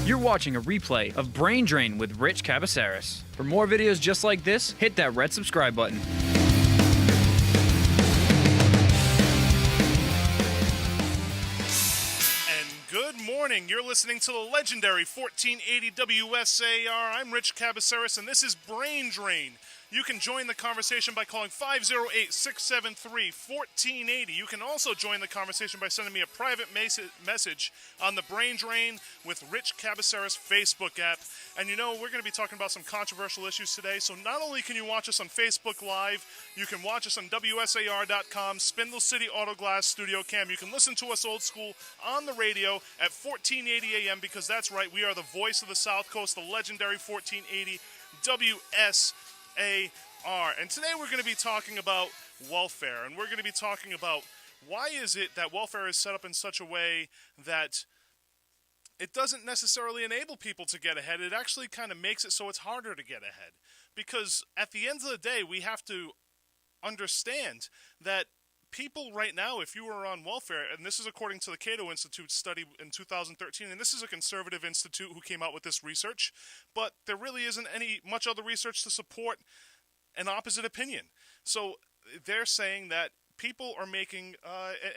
You're watching a replay of Brain Drain with Rich Cabeceiras. For more videos just like this, hit that red subscribe button. Good morning. You're listening to the legendary 1480 WSAR. I'm Rich Cabeceiras, and this is Brain Drain. You can join the conversation by calling 508-673-1480. You can also join the conversation by sending me a private message on the Brain Drain with Rich Cabeceiras Facebook app. And you know, we're going to be talking about some controversial issues today. So not only can you watch us on Facebook Live, you can watch us on WSAR.com, Spindle City Auto Glass Studio Cam. You can listen to us old school on the radio at 1480 AM, because that's right, we are the voice of the South Coast, the legendary 1480 WSAR. And today we're going to be talking about welfare, and we're going to be talking about why is it that welfare is set up in such a way that it doesn't necessarily enable people to get ahead. It actually kind of makes it so it's harder to get ahead. Because at the end of the day, we have to understand that people right now, if you are on welfare, and this is according to the Cato Institute study in 2013, and this is a conservative institute who came out with this research, but there really isn't much other research to support an opposite opinion. So they're saying that people are making,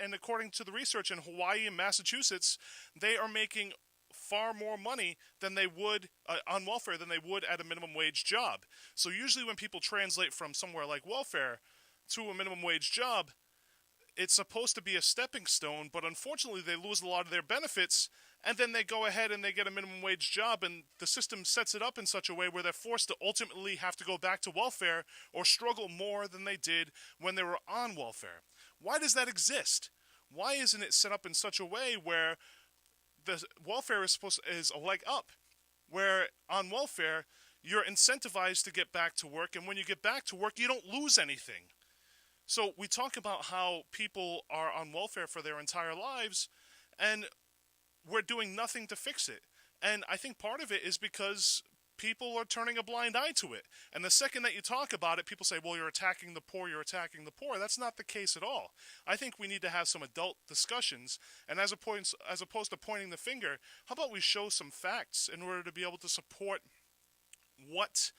and according to the research in Hawaii and Massachusetts, they are making far more money than they would on welfare than they would at a minimum wage job. So usually when people translate from somewhere like welfare to a minimum wage job, it's supposed to be a stepping stone, but unfortunately they lose a lot of their benefits, and then they go ahead and they get a minimum wage job, and the system sets it up in such a way where they're forced to ultimately have to go back to welfare or struggle more than they did when they were on welfare. Why does that exist? Why isn't it set up in such a way where the welfare is a leg up, where on welfare you're incentivized to get back to work, and when you get back to work you don't lose anything? So we talk about how people are on welfare for their entire lives, and we're doing nothing to fix it. And I think part of it is because people are turning a blind eye to it. And the second that you talk about it, people say, well, you're attacking the poor, you're attacking the poor. That's not the case at all. I think we need to have some adult discussions, and as opposed to pointing the finger, how about we show some facts in order to be able to support what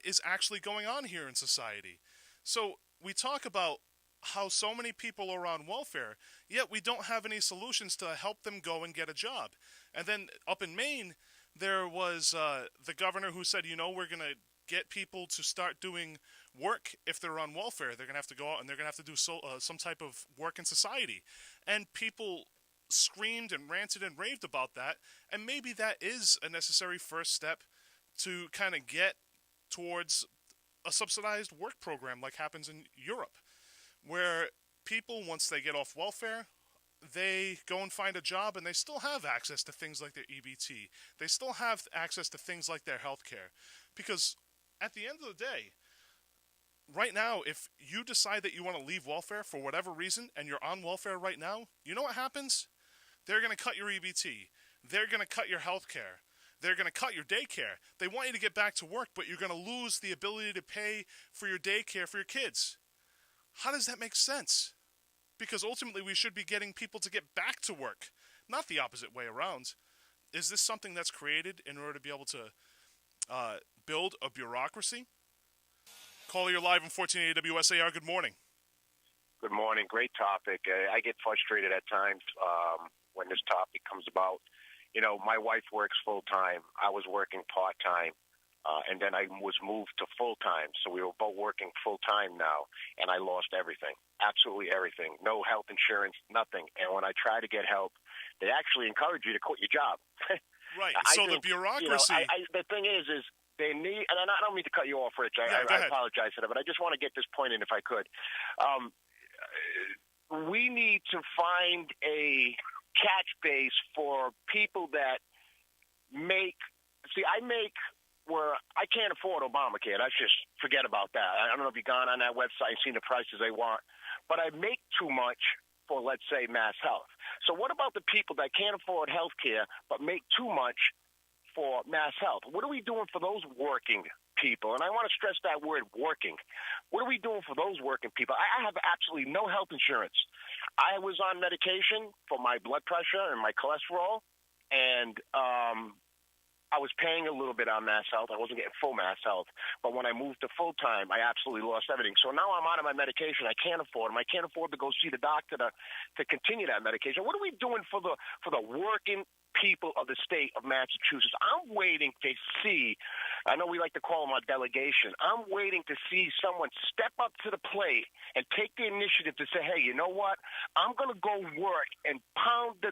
is actually going on here in society. So we talk about how so many people are on welfare, yet we don't have any solutions to help them go and get a job. And then up in Maine, there was the governor who said, you know, we're going to get people to start doing work if they're on welfare. They're going to have to go out and they're going to have to do some type of work in society. And people screamed and ranted and raved about that. And maybe that is a necessary first step to kind of get towards a subsidized work program like happens in Europe, where people, once they get off welfare, they go and find a job and they still have access to things like their EBT. They still have access to things like their health care. Because at the end of the day, right now, if you decide that you want to leave welfare for whatever reason and you're on welfare right now, you know what happens? They're going to cut your EBT. They're going to cut your health care. They're going to cut your daycare. They want you to get back to work, but you're going to lose the ability to pay for your daycare for your kids. How does that make sense? Because ultimately we should be getting people to get back to work, not the opposite way around. Is this something that's created in order to be able to build a bureaucracy? Caller, you're live on 1480 WSAR. Good morning. Good morning. Great topic. I get frustrated at times when this topic comes about. You know, my wife works full-time. I was working part-time, and then I was moved to full-time. So we were both working full-time now, and I lost everything, absolutely everything. No health insurance, nothing. And when I try to get help, they actually encourage you to quit your job. Right. So the bureaucracy. You know, the thing is they need, and I don't mean to cut you off, Rich. I apologize for that, but I just want to get this point in if I could. We need to find a catch base for people that I make where I can't afford Obamacare. That's just, forget about that. I don't know if you've gone on that website and seen the prices they want, but I make too much for, let's say, mass health. So what about the people that can't afford health care but make too much for mass health? What are we doing for those working people? And I want to stress that word, working. What are we doing for those working people? I have absolutely no health insurance. I was on medication for my blood pressure and my cholesterol, and I was paying a little bit on Mass Health. I wasn't getting full Mass Health. But when I moved to full-time, I absolutely lost everything. So now I'm out of my medication. I can't afford them. I can't afford to go see the doctor to continue that medication. What are we doing for the working people of the state of Massachusetts? I'm waiting to see, I know we like to call them our delegation, I'm waiting to see someone step up to the plate and take the initiative to say, hey, you know what? I'm going to go work and pound the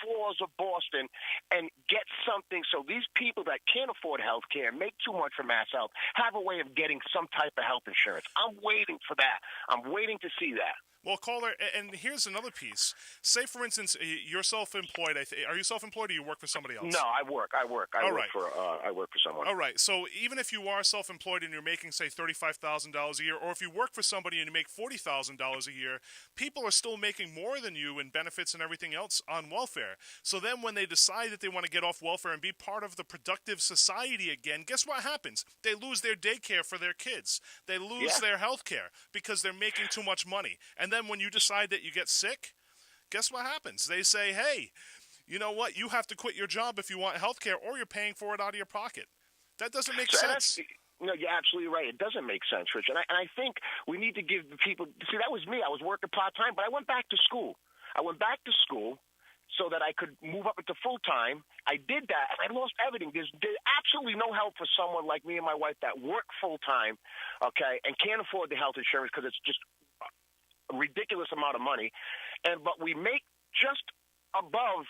floors of Boston and get something so these people that can't afford health care, make too much for Mass Health, have a way of getting some type of health insurance. I'm waiting for that. I'm waiting to see that. Well, caller, and here's another piece. Say, for instance, you're self-employed. Are you self-employed or you work for somebody else? No, I work. I work for someone. All right. So even if you are self-employed and you're making, say, $35,000 a year, or if you work for somebody and you make $40,000 a year, people are still making more than you in benefits and everything else on welfare. So then when they decide that they want to get off welfare and be part of the productive society again, guess what happens? They lose their daycare for their kids. They lose their health care because they're making too much money. And then when you decide that you get sick, guess what happens? They say, hey, you know what? You have to quit your job if you want health care, or you're paying for it out of your pocket. That doesn't make sense. No, you're absolutely right. It doesn't make sense, Rich. And I think we need to give the people – see, that was me. I was working part-time, but I went back to school. So that I could move up into full-time. I did that, and I lost everything. There's absolutely no help for someone like me and my wife that work full-time, okay, and can't afford the health insurance because it's just a ridiculous amount of money. But we make just above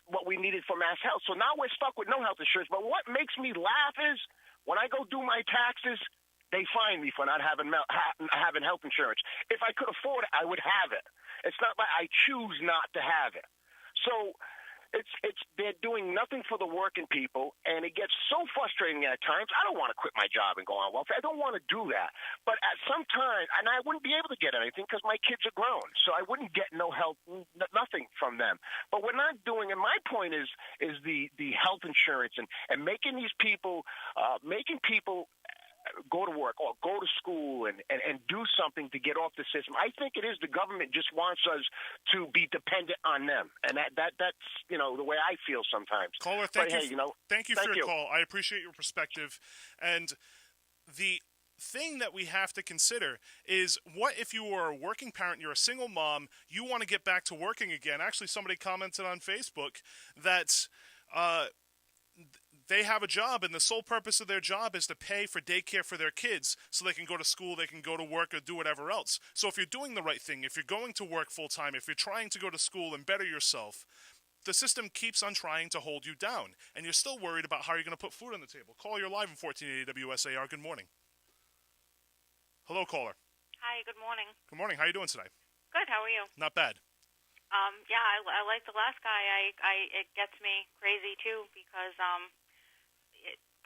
what we needed for Mass Health. So now we're stuck with no health insurance. But what makes me laugh is when I go do my taxes, they fine me for not having health insurance. If I could afford it, I would have it. It's not like I choose not to have it. So they're doing nothing for the working people, and it gets so frustrating at times. I don't want to quit my job and go on welfare. I don't want to do that. But at some time, and I wouldn't be able to get anything because my kids are grown, so I wouldn't get no help, nothing from them. But we're not doing, and my point is the health insurance and making these people, go to work or go to school and do something to get off the system. I think it is the government just wants us to be dependent on them. And that's, the way I feel sometimes. Caller, thank you for your call. I appreciate your perspective. And the thing that we have to consider is, what if you are a working parent, you're a single mom, you want to get back to working again? Actually, somebody commented on Facebook that they have a job, and the sole purpose of their job is to pay for daycare for their kids so they can go to school, they can go to work, or do whatever else. So if you're doing the right thing, if you're going to work full-time, if you're trying to go to school and better yourself, the system keeps on trying to hold you down, and you're still worried about how you're going to put food on the table. Call, you're live in 1480 WSAR. Good morning. Hello, caller. Hi, good morning. Good morning. How are you doing today? Good, how are you? Not bad. I like the last guy. It gets me crazy, too, because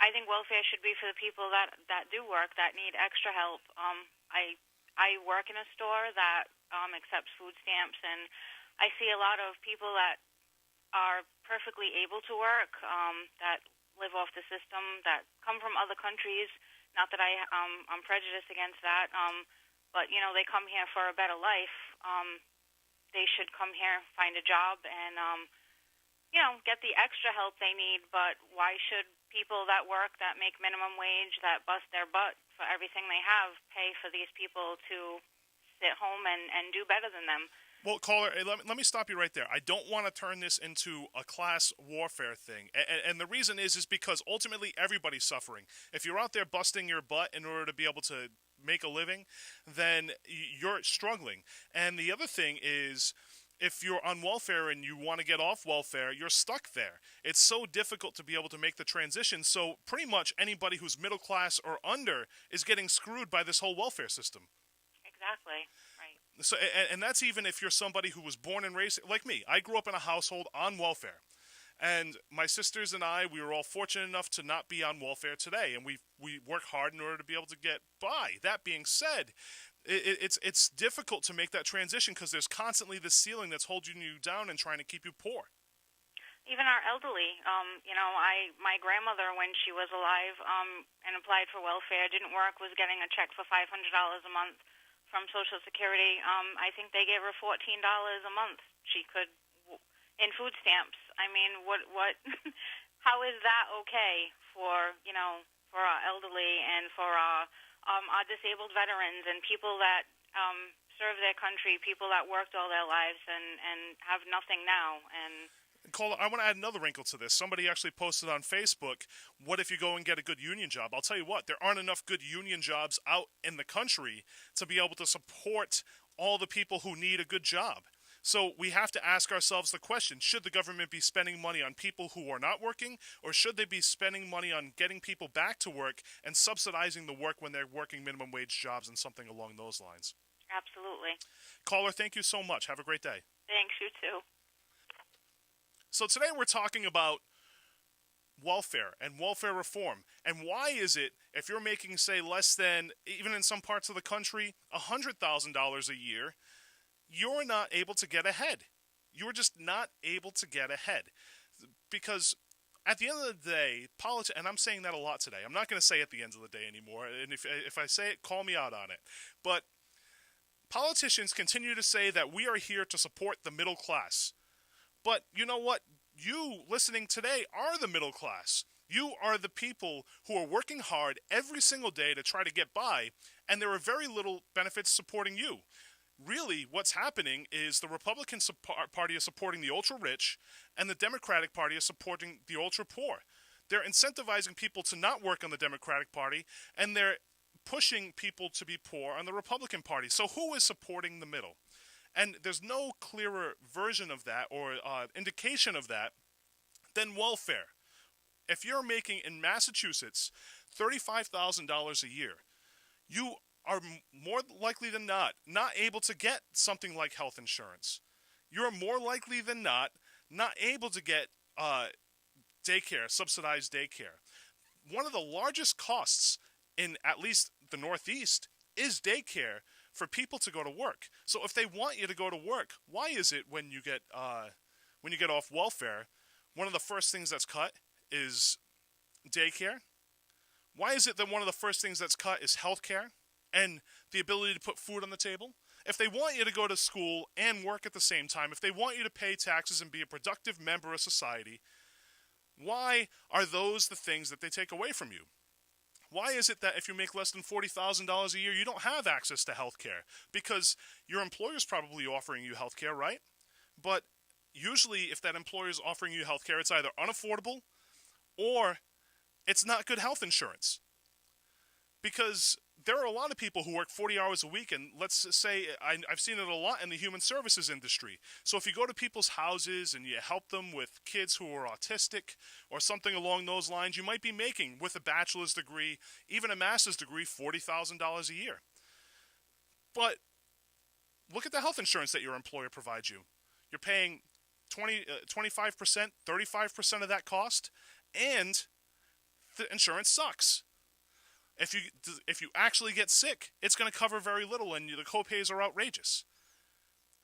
I think welfare should be for the people that do work, that need extra help. I work in a store that accepts food stamps, and I see a lot of people that are perfectly able to work, that live off the system, that come from other countries. Not that I'm prejudiced against that, but, they come here for a better life. They should come here, find a job, and, get the extra help they need. But why should people that work, that make minimum wage, that bust their butt for everything they have, pay for these people to sit home and do better than them? Well, caller, let me stop you right there. I don't want to turn this into a class warfare thing. And the reason is because ultimately everybody's suffering. If you're out there busting your butt in order to be able to make a living, then you're struggling. And the other thing is, if you're on welfare and you want to get off welfare, you're stuck there. It's so difficult to be able to make the transition. So pretty much anybody who's middle class or under is getting screwed by this whole welfare system. Exactly. So, and that's even if you're somebody who was born and raised like me. I grew up in a household on welfare, and my sisters and I, we were all fortunate enough to not be on welfare today, and we work hard in order to be able to get by. That being said, it's difficult to make that transition because there's constantly this ceiling that's holding you down and trying to keep you poor. Even our elderly, my grandmother, when she was alive, and applied for welfare, didn't work, was getting a check for $500 a month from Social Security. I think they gave her $14 a month. She could, in food stamps. I mean, what how is that okay for, for our elderly and for our disabled veterans and people that serve their country, people that worked all their lives and have nothing now? And Cole, I want to add another wrinkle to this. Somebody actually posted on Facebook, what if you go and get a good union job? I'll tell you what, there aren't enough good union jobs out in the country to be able to support all the people who need a good job. So we have to ask ourselves the question, should the government be spending money on people who are not working, or should they be spending money on getting people back to work and subsidizing the work when they're working minimum wage jobs and something along those lines? absolutely. Caller, thank you so much. Have a great day. Thanks, you too. So today we're talking about welfare and welfare reform. And why is it, if you're making, say, less than, even in some parts of the country, $100,000 a year, you're not able to get ahead. You're just not able to get ahead. Because at the end of the day, and I'm saying that a lot today. I'm not going to say at the end of the day anymore. And if I say it, call me out on it. But politicians continue to say that we are here to support the middle class. But you know what? You listening today are the middle class. You are the people who are working hard every single day to try to get by, and there are very little benefits supporting you. Really, what's happening is the Republican Party is supporting the ultra-rich, and the Democratic Party is supporting the ultra-poor. They're incentivizing people to not work on the Democratic Party, and they're pushing people to be poor on the Republican Party. So who is supporting the middle? And there's no clearer version of that or indication of that than welfare. If you're making, in Massachusetts, $35,000 a year, you are more likely than not able to get something like health insurance. You're more likely than not able to get daycare, subsidized daycare. One of the largest costs in at least the Northeast is daycare for people to go to work. So if they want you to go to work, why is it when you get off welfare, one of the first things that's cut is daycare? Why is it that one of the first things that's cut is healthcare and the ability to put food on the table? If they want you to go to school and work at the same time, if they want you to pay taxes and be a productive member of society, why are those the things that they take away from you? Why is it that if you make less than $40,000 a year, you don't have access to health care? Because your employer's probably offering you health care, right? But usually if that employer is offering you health care, it's either unaffordable or it's not good health insurance. Because there are a lot of people who work 40 hours a week, and let's say I've seen it a lot in the human services industry. So if you go to people's houses and you help them with kids who are autistic or something along those lines, you might be making, with a bachelor's degree, even a master's degree, $40,000 a year. But look at the health insurance that your employer provides you. You're paying 25%, 35% of that cost, and the insurance sucks. If you actually get sick, it's going to cover very little, and the copays are outrageous.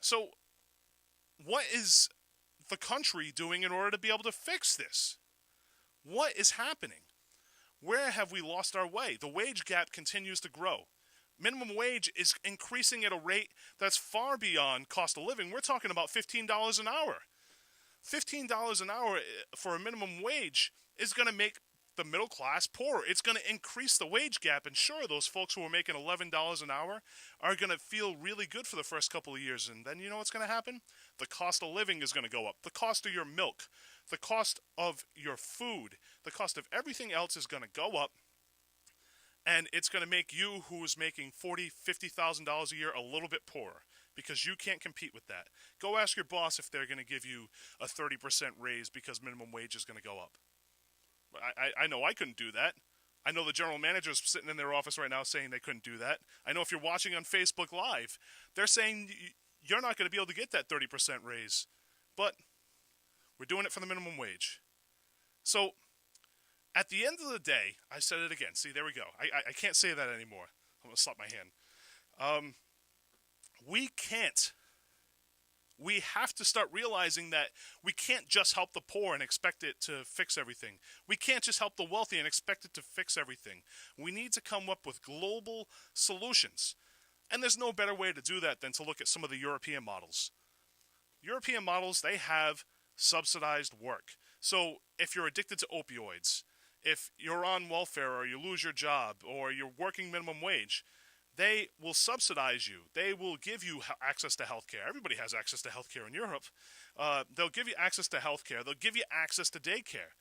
So what is the country doing in order to be able to fix this? What is happening? Where have we lost our way? The wage gap continues to grow. Minimum wage is increasing at a rate that's far beyond cost of living. We're talking about $15 an hour. $15 an hour for a minimum wage is going to make the middle class poorer. It's going to increase the wage gap, and sure, those folks who are making $11 an hour are going to feel really good for the first couple of years, and then you know what's going to happen? The cost of living is going to go up. The cost of your milk, the cost of your food, the cost of everything else is going to go up, and it's going to make you, who is making $40,000, $50,000 a year, a little bit poorer, because you can't compete with that. Go ask your boss if they're going to give you a 30% raise because minimum wage is going to go up. I know I couldn't do that. I know the general manager's sitting in their office right now saying they couldn't do that. I know if you're watching on Facebook Live, they're saying you're not going to be able to get that 30% raise. But we're doing it for the minimum wage. So at the end of the day, I said it again. See, there we go. I can't say that anymore. I'm going to slap my hand. We can't. We have to start realizing that we can't just help the poor and expect it to fix everything. We can't just help the wealthy and expect it to fix everything. We need to come up with global solutions. And there's no better way to do that than to look at some of the European models. European models, they have subsidized work. So if you're addicted to opioids, if you're on welfare or you lose your job or you're working minimum wage, they will subsidize you. They will give you access to health care. Everybody has access to health care in Europe. They'll give you access to health care. They'll give you access to daycare.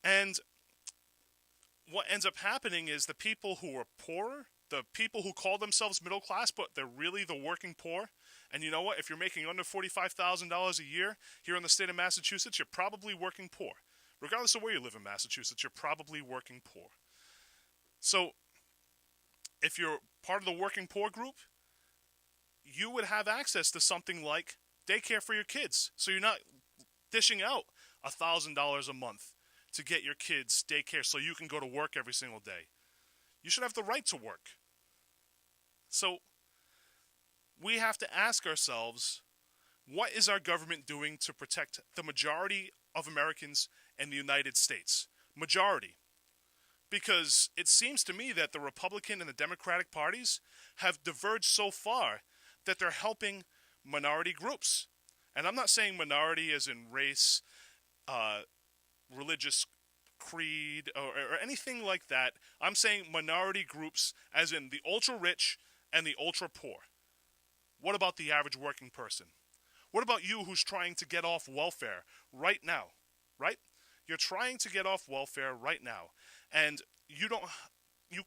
And what ends up happening is the people who are poorer, the people who call themselves middle class, but they're really the working poor. And you know what? If you're making under $45,000 a year here in the state of Massachusetts, you're probably working poor. Regardless of where you live in Massachusetts, you're probably working poor. So if you're part of the working poor group, you would have access to something like daycare for your kids. So you're not dishing out $1,000 a month to get your kids daycare so you can go to work every single day. You should have the right to work. So we have to ask ourselves, what is our government doing to protect the majority of Americans in the United States? Majority. Because it seems to me that the Republican and the Democratic parties have diverged so far that they're helping minority groups. And I'm not saying minority as in race, religious creed, or anything like that. I'm saying minority groups as in the ultra-rich and the ultra-poor. What about the average working person? What about you who's trying to get off welfare right now, right? You're trying to get off welfare right now, and you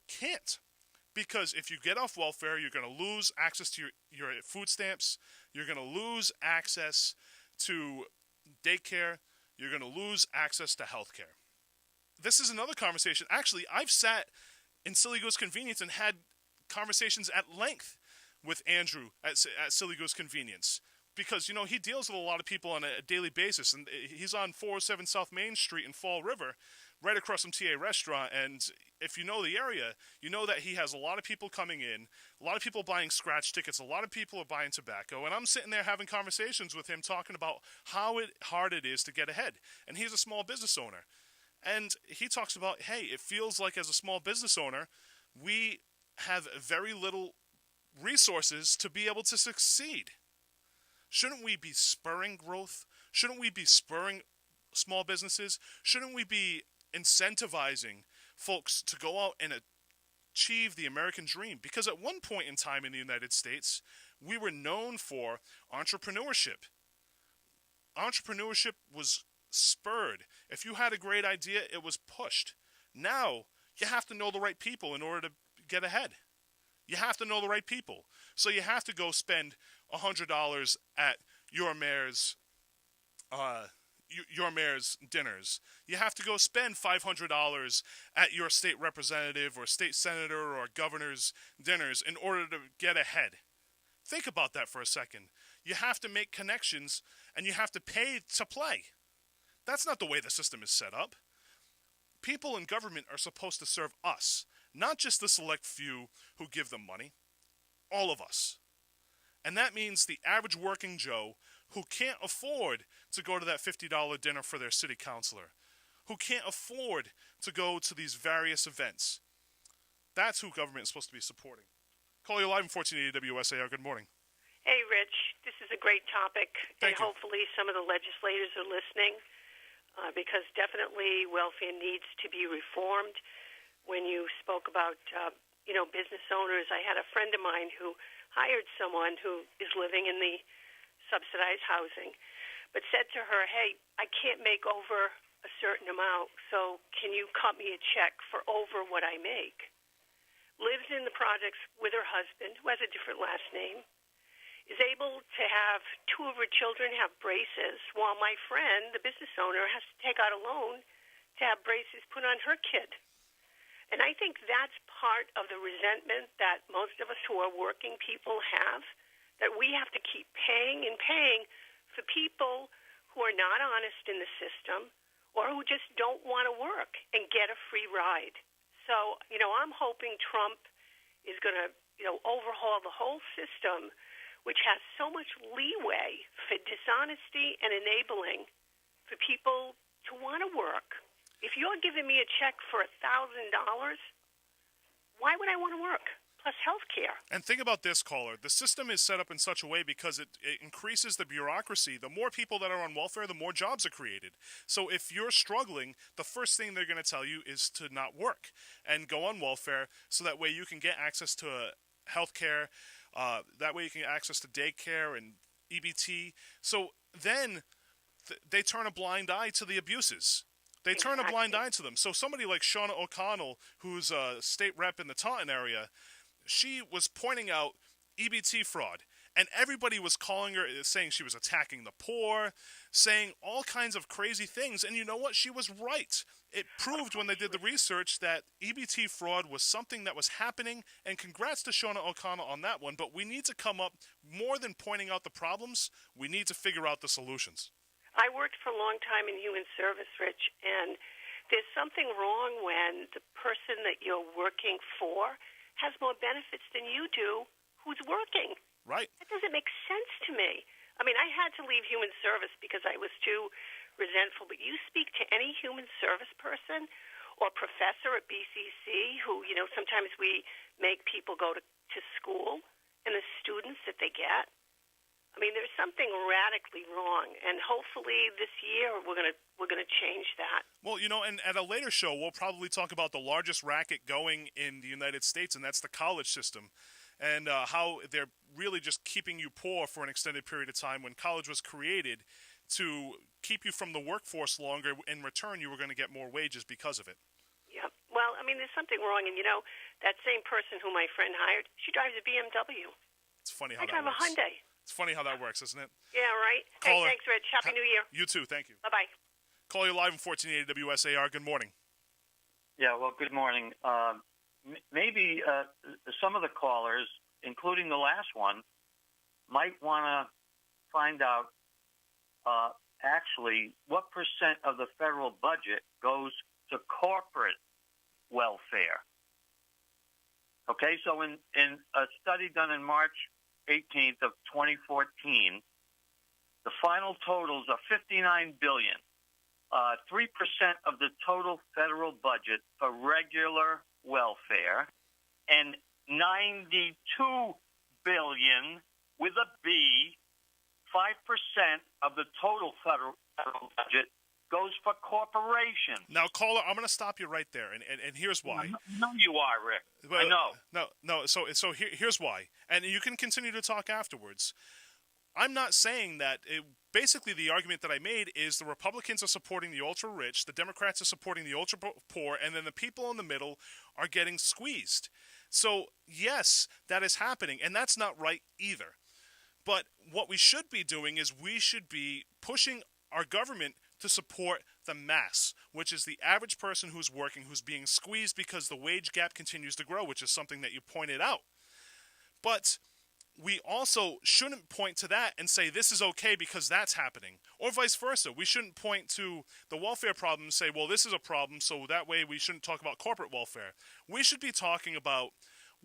can't, because if you get off welfare, you're going to lose access to your food stamps, you're going to lose access to daycare, you're going to lose access to health care. This is another conversation. Actually, I've sat in Silly Goose Convenience and had conversations at length with Andrew at Silly Goose Convenience. Because, you know, he deals with a lot of people on a daily basis. And he's on 407 South Main Street in Fall River, right across from TA Restaurant. And if you know the area, you know that he has a lot of people coming in, a lot of people buying scratch tickets, a lot of people are buying tobacco. And I'm sitting there having conversations with him talking about how hard it is to get ahead. And he's a small business owner. And he talks about, hey, it feels like as a small business owner, we have very little resources to be able to succeed. Shouldn't we be spurring growth? Shouldn't we be spurring small businesses? Shouldn't we be incentivizing folks to go out and achieve the American dream? Because at one point in time in the United States, we were known for entrepreneurship. Entrepreneurship was spurred. If you had a great idea, it was pushed. Now, you have to know the right people in order to get ahead. You have to know the right people. So you have to go spend $100 at your mayor's dinners. You have to go spend $500 at your state representative or state senator or governor's dinners in order to get ahead. Think about that for a second. You have to make connections and you have to pay to play. That's not the way the system is set up. People in government are supposed to serve us, not just the select few who give them money. All of us. And that means the average working Joe who can't afford to go to that $50 dinner for their city councilor, who can't afford to go to these various events. That's who government is supposed to be supporting. Call you live in 1480 WSAR. Good morning. Hey, Rich. This is a great topic. Thank you. Hopefully some of the legislators are listening because definitely welfare needs to be reformed. When you spoke about, business owners, I had a friend of mine who hired someone who is living in the subsidized housing, but said to her, hey, I can't make over a certain amount, so can you cut me a check for over what I make? Lives in the projects with her husband, who has a different last name, is able to have two of her children have braces, while my friend, the business owner, has to take out a loan to have braces put on her kid. And I think that's part of the resentment that most of us who are working people have, that we have to keep paying and paying for people who are not honest in the system or who just don't want to work and get a free ride. So, I'm hoping Trump is going to, overhaul the whole system, which has so much leeway for dishonesty and enabling for people to want to work. If you're giving me a check for $1,000, why would I want to work? plus health care. And think about this, caller. The system is set up in such a way because it increases the bureaucracy. The more people that are on welfare, the more jobs are created. So if you're struggling, the first thing they're going to tell you is to not work and go on welfare so that way you can get access to health care. That way you can get access to daycare and EBT. So then they turn a blind eye to the abuses. They turn a blind eye to them. So somebody like Shauna O'Connell, who's a state rep in the Taunton area, she was pointing out EBT fraud, and everybody was calling her, saying she was attacking the poor, saying all kinds of crazy things. And you know what? She was right. It proved when they did the research that EBT fraud was something that was happening, and congrats to Shauna O'Connell on that one. But we need to come up, more than pointing out the problems, we need to figure out the solutions. I worked for a long time in human service, Rich, and there's something wrong when the person that you're working for has more benefits than you do who's working. Right. That doesn't make sense to me. I mean, I had to leave human service because I was too resentful, but you speak to any human service person or professor at BCC who, sometimes we make people go to school, and the students that they get, I mean, there's something radically wrong, and hopefully this year we're gonna change that. Well, and at a later show, we'll probably talk about the largest racket going in the United States, and that's the college system, and how they're really just keeping you poor for an extended period of time when college was created to keep you from the workforce longer. In return, you were going to get more wages because of it. Yeah. Well, I mean, there's something wrong, and that same person who my friend hired, she drives a BMW. It's funny how I that drive works. a Hyundai. It's funny how that works, isn't it? Yeah, right. Caller, Hey, thanks, Rich. Happy New Year. You too. Thank you. Bye-bye. Call you live on 1480 WSAR. Good morning. Yeah, well, good morning. Maybe some of the callers, including the last one, might want to find out actually what percent of the federal budget goes to corporate welfare. Okay, so in a study done in March 18th of 2014, the final totals are $59 billion, 3% of the total federal budget for regular welfare, and $92 billion with a B, 5% of the total federal budget goes for corporations. Now, caller, I'm going to stop you right there, and here's why. No, you are, Rick. I know. No. So here's why, and you can continue to talk afterwards. I'm not saying that. Basically, the argument that I made is the Republicans are supporting the ultra-rich, the Democrats are supporting the ultra-poor, and then the people in the middle are getting squeezed. So, yes, that is happening, and that's not right either. But what we should be doing is we should be pushing our government to support the mass, which is the average person who's working, who's being squeezed because the wage gap continues to grow, which is something that you pointed out. But we also shouldn't point to that and say this is okay because that's happening, or vice versa. We shouldn't point to the welfare problem and say, well, this is a problem, so that way we shouldn't talk about corporate welfare. We should be talking about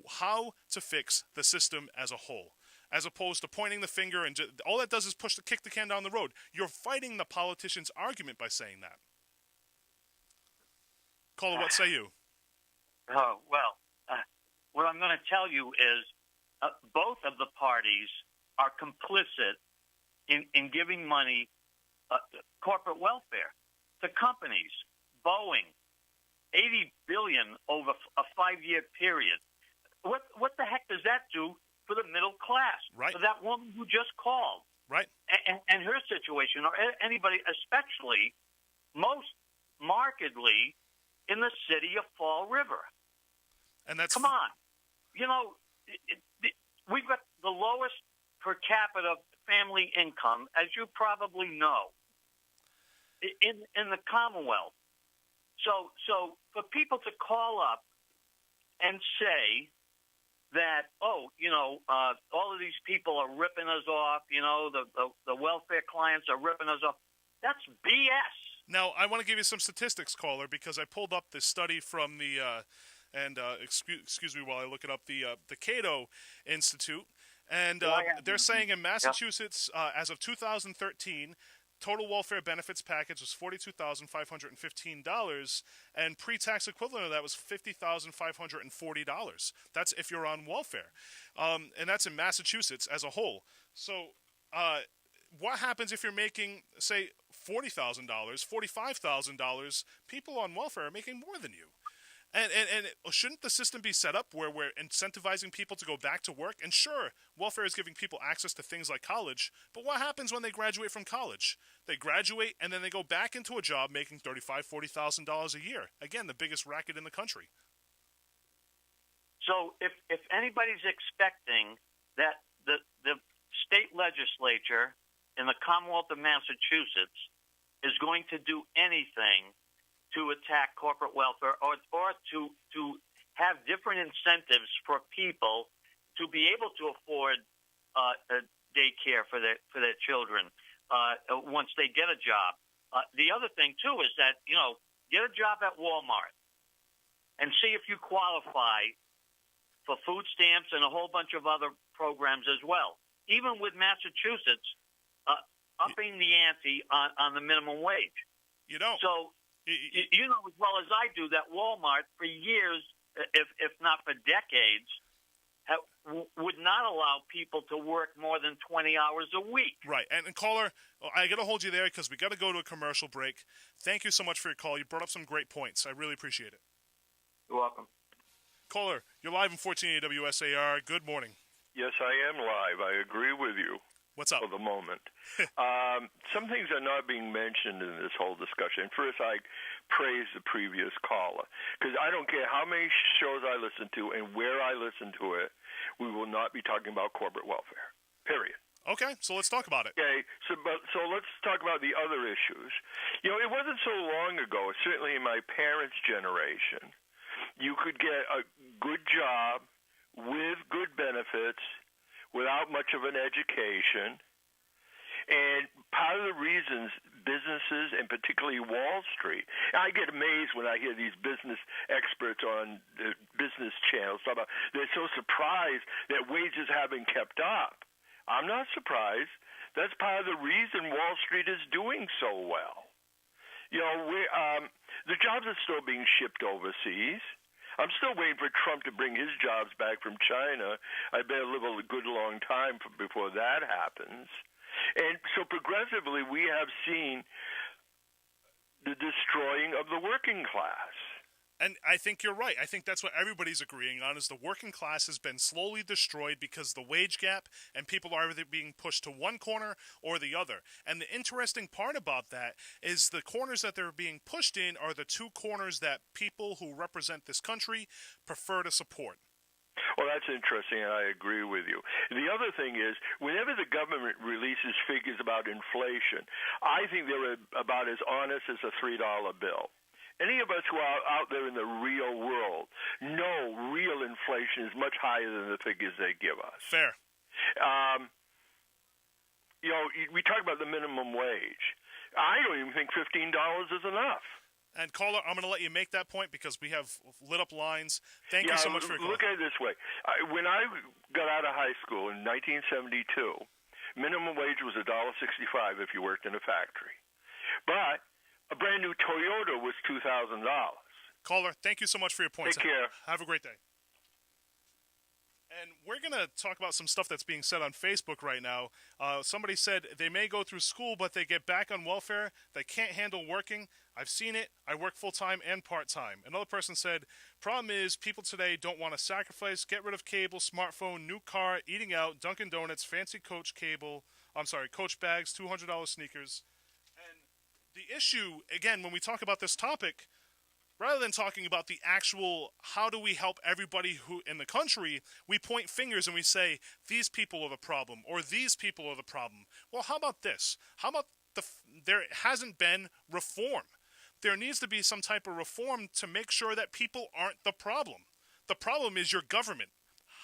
how to fix the system as a whole, as opposed to pointing the finger and all that does is kick the can down the road. You're fighting the politician's argument by saying that. Caller, what say you? What I'm going to tell you is both of the parties are complicit in giving money, corporate welfare, to companies. Boeing, $80 billion over a 5-year period. What the heck does that do for the middle class? Right. For that woman who just called. Right. And her situation, or anybody, especially, most markedly in the city of Fall River. And that's Come on. We've got the lowest per capita family income, as you probably know, in the Commonwealth. So for people to call up and say that, all of these people are ripping us off, the welfare clients are ripping us off, that's BS. Now, I want to give you some statistics, caller, because I pulled up this study from the excuse me while I look it up, the Cato Institute, and they're saying in Massachusetts, as of 2013, total welfare benefits package was $42,515, and pre-tax equivalent of that was $50,540. That's if you're on welfare, and that's in Massachusetts as a whole. So, what happens if you're making, say, $40,000, $45,000? People on welfare are making more than you. And shouldn't the system be set up where we're incentivizing people to go back to work? And sure, welfare is giving people access to things like college, but what happens when they graduate from college? They graduate and then they go back into a job making $35,000, $40,000 a year. Again, the biggest racket in the country. So if anybody's expecting that the state legislature in the Commonwealth of Massachusetts is going to do anything to attack corporate welfare or to have different incentives for people to be able to afford daycare for their children once they get a job. The other thing, too, is that, get a job at Walmart and see if you qualify for food stamps and a whole bunch of other programs as well. Even with Massachusetts upping the ante on the minimum wage. You don't. So, you know as well as I do that Walmart, for years, if not for decades, would not allow people to work more than 20 hours a week. Right. And caller, I got to hold you there because we got to go to a commercial break. Thank you so much for your call. You brought up some great points. I really appreciate it. You're welcome. Caller, you're live in 1480 WSAR. Good morning. Yes, I am live. I agree with you. What's up? For the moment. Some things are not being mentioned in this whole discussion. First, I praise the previous caller, because I don't care how many shows I listen to and where I listen to it, we will not be talking about corporate welfare, period. Okay, so let's talk about it. Okay, so let's talk about the other issues. It wasn't so long ago, certainly in my parents' generation, you could get a good job with good benefits without much of an education. And part of the reasons businesses, and particularly Wall Street, I get amazed when I hear these business experts on the business channels talk about they're so surprised that wages haven't kept up. I'm not surprised. That's part of the reason Wall Street is doing so well. The jobs are still being shipped overseas. I'm still waiting for Trump to bring his jobs back from China. I better live a good long time before that happens. And so progressively we have seen the destroying of the working class. And I think you're right. I think that's what everybody's agreeing on, is the working class has been slowly destroyed because the wage gap, and people are either being pushed to one corner or the other. And the interesting part about that is the corners that they're being pushed in are the two corners that people who represent this country prefer to support. Well, that's interesting, and I agree with you. The other thing is, whenever the government releases figures about inflation, I think they're about as honest as a $3 bill. Any of us who are out there in the real world know real inflation is much higher than the figures they give us. Fair. We talk about the minimum wage. I don't even think $15 is enough. And caller, I'm going to let you make that point because we have lit up lines. Thank you so much for your call. Look at it this way. When I got out of high school in 1972, minimum wage was $1.65 if you worked in a factory. But a brand new Toyota was $2,000. Caller, thank you so much for your points. Take care. Have a great day. And we're going to talk about some stuff that's being said on Facebook right now. Somebody said they may go through school, but they get back on welfare. They can't handle working. I've seen it. I work full-time and part-time. Another person said, problem is people today don't want to sacrifice, get rid of cable, smartphone, new car, eating out, Dunkin' Donuts, fancy Coach bags, $200 sneakers. And the issue, again, when we talk about this topic, rather than talking about the actual how do we help everybody who in the country, we point fingers and we say, these people are the problem, or these people are the problem. Well, how about this? How about there hasn't been reform? There needs to be some type of reform to make sure that people aren't the problem. The problem is your government.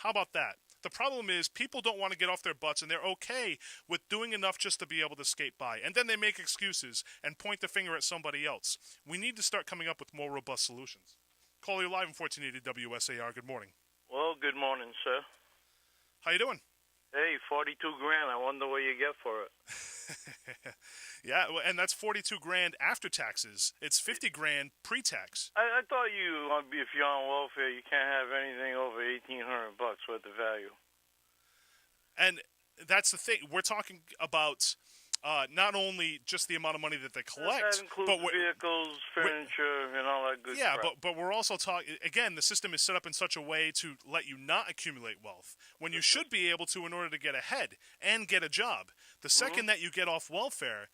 How about that? The problem is people don't want to get off their butts, and they're okay with doing enough just to be able to skate by. And then they make excuses and point the finger at somebody else. We need to start coming up with more robust solutions. Call you live in 1480 WSAR. Good morning. Well, good morning, sir. How you doing? Hey, 42 grand. I wonder what you get for it. Yeah, well, and that's 42 grand after taxes. It's 50 grand pre-tax. I thought if you're on welfare, you can't have anything over $1,800 worth of value. And that's the thing. We're talking about not only just the amount of money that they collect, that includes vehicles, furniture, and all that good yeah, crap. but we're also talking, again, the system is set up in such a way to let you not accumulate wealth when you should be able to in order to get ahead and get a job. The second that you get off welfare,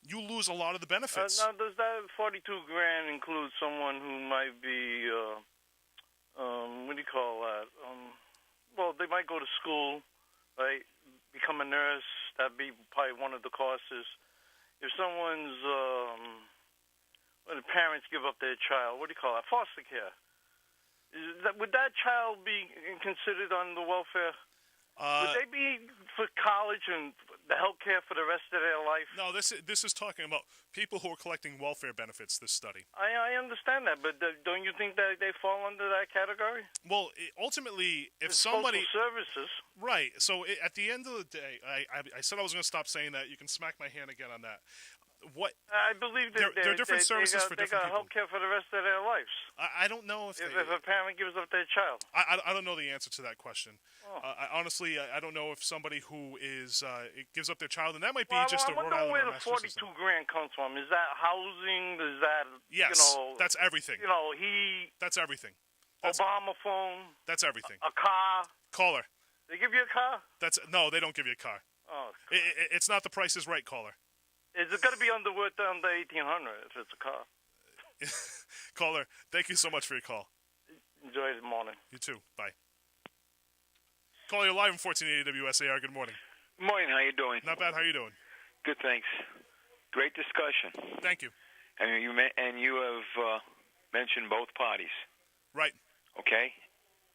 you lose a lot of the benefits. Now, does that 42 grand include someone who might be, what do you call that? Well, they might go to school, right? Become a nurse. That'd be probably one of the costs. If someone's, when the parents give up their child, what do you call that? Foster care. Would that child be considered on the welfare? Would they be for college and the health care for the rest of their life? No, this is talking about people who are collecting welfare benefits, this study. I understand that, but don't you think that they fall under that category? Well, ultimately, if it's somebody... social services. Right. So at the end of the day, I said I was going to stop saying that. You can smack my hand again on that. What I believe that there are different services for different They got people. health care for the rest of their lives. I don't know if a parent gives up their child. I don't know the answer to that question. Oh. Honestly, I don't know if somebody who is gives up their child, and that might be Well, just a I Rhode wonder Island where or the 42 Massachusetts. grand comes from. Is that housing? Is that yes? That's everything. That's everything. That's, Obama phone. That's everything. A car. Caller. They give you a car? No, they don't give you a car. Oh. It's not the Price is Right, caller. Is it got to be under $1,800 if it's a car? Caller, thank you so much for your call. Enjoy the morning. You too. Bye. Caller, you're live on 1480 WSAR. Good morning. Good morning. How you doing? Not bad. How you doing? Good, thanks. Great discussion. Thank you. And you have mentioned both parties. Right. Okay?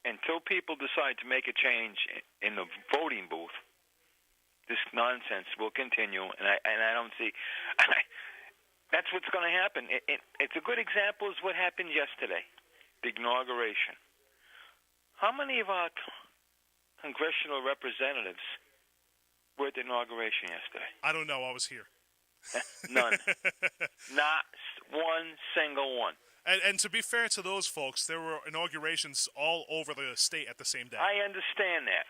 Until people decide to make a change in the voting booth, this nonsense will continue, and I don't see. That's what's going to happen. It's a good example is what happened yesterday, the inauguration. How many of our congressional representatives were at the inauguration yesterday? I don't know. I was here. None. Not one single one. And to be fair to those folks, there were inaugurations all over the state at the same day. I understand that.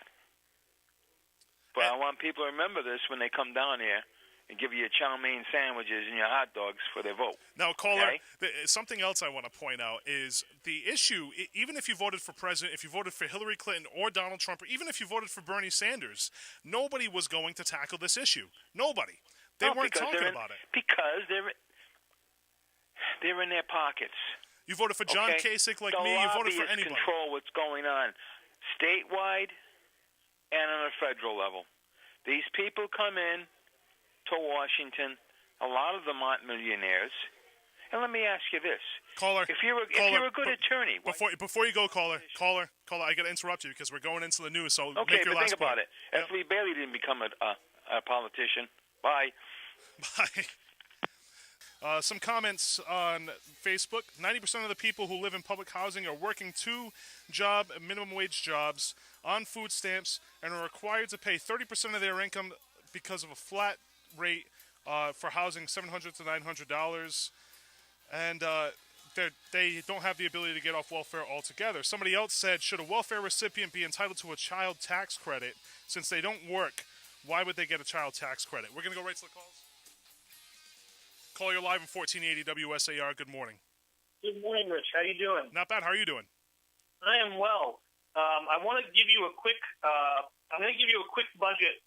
But I want people to remember this when they come down here and give you your chow mein sandwiches and your hot dogs for their vote. Now, caller, okay? Something else I want to point out is the issue, even if you voted for president, if you voted for Hillary Clinton or Donald Trump, or even if you voted for Bernie Sanders, nobody was going to tackle this issue. Nobody. They weren't talking about it. Because they're in their pockets. You voted for John Kasich like me. You voted for anybody. Control what's going on statewide and on a federal level. These people come in to Washington. A lot of them aren't millionaires. And let me ask you this: caller, if you're a good attorney, before you go, caller, I got to interrupt you because we're going into the news. So okay, make your but last think about point. it. F. Lee Bailey didn't become a politician. Bye. Bye. Some comments on Facebook. 90% of the people who live in public housing are working two-job, minimum wage jobs on food stamps and are required to pay 30% of their income because of a flat rate for housing, $700 to $900. And they don't have the ability to get off welfare altogether. Somebody else said, should a welfare recipient be entitled to a child tax credit? Since they don't work, why would they get a child tax credit? We're going to go right to the calls. Call, you're live in 1480 WSAR. Good morning. Good morning, Rich. How you doing? Not bad. How are you doing? I am well. I want to give you a quick. I'm going to give you a quick budget,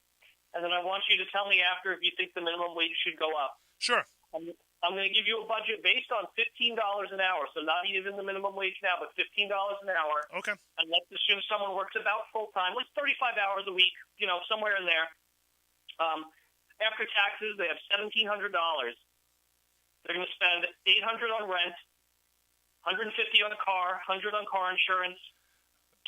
and then I want you to tell me after if you think the minimum wage should go up. Sure. I'm going to give you a budget based on $15 an hour, so not even the minimum wage now, but $15 an hour. Okay. And let's assume someone works about full time, like 35 hours a week, somewhere in there. After taxes, they have $1,700. They're going to spend $800 on rent, $150 on a car, $100 on car insurance,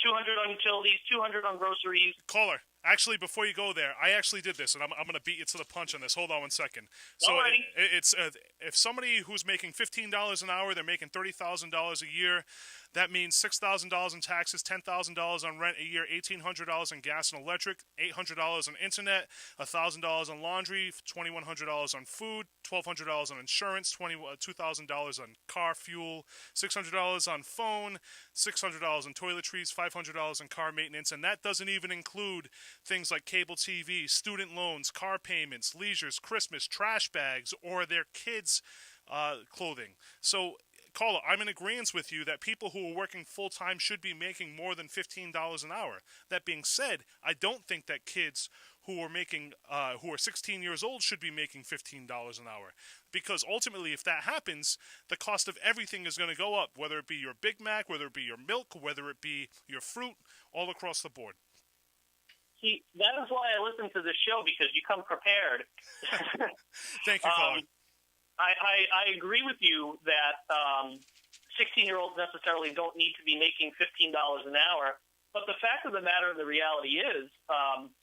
$200 on utilities, $200 on groceries. Caller, Actually, before you go there, I actually did this, and I'm going to beat you to the punch on this. Hold on one second. So it's if somebody who's making $15 an hour, they're making $30,000 a year. That means $6,000 in taxes, $10,000 on rent a year, $1,800 in gas and electric, $800 on internet, $1,000 on laundry, $2,100 on food, $1,200 on insurance, $2,000 on car fuel, $600 on phone, $600 on toiletries, $500 on car maintenance, and that doesn't even include things like cable TV, student loans, car payments, leisures, Christmas, trash bags, or their kids' clothing. So, caller, I'm in agreement with you that people who are working full-time should be making more than $15 an hour. That being said, I don't think that kids who are 16 years old should be making $15 an hour. Because ultimately, if that happens, the cost of everything is going to go up, whether it be your Big Mac, whether it be your milk, whether it be your fruit, all across the board. See, that is why I listen to this show, because you come prepared. Thank you, caller. I agree with you that 16-year-olds necessarily don't need to be making $15 an hour. But the fact of the matter and the reality is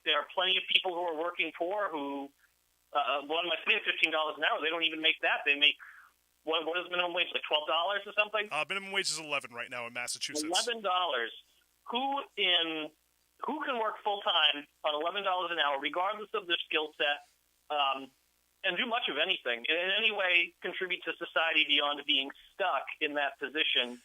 there are plenty of people who are working poor who, one might make $15 an hour. They don't even make that. They make, what is minimum wage, like $12 or something? Minimum wage is $11 right now in Massachusetts. $11. Who can work full-time on $11 an hour, regardless of their skill set, and do much of anything, in any way contribute to society beyond being stuck in that position?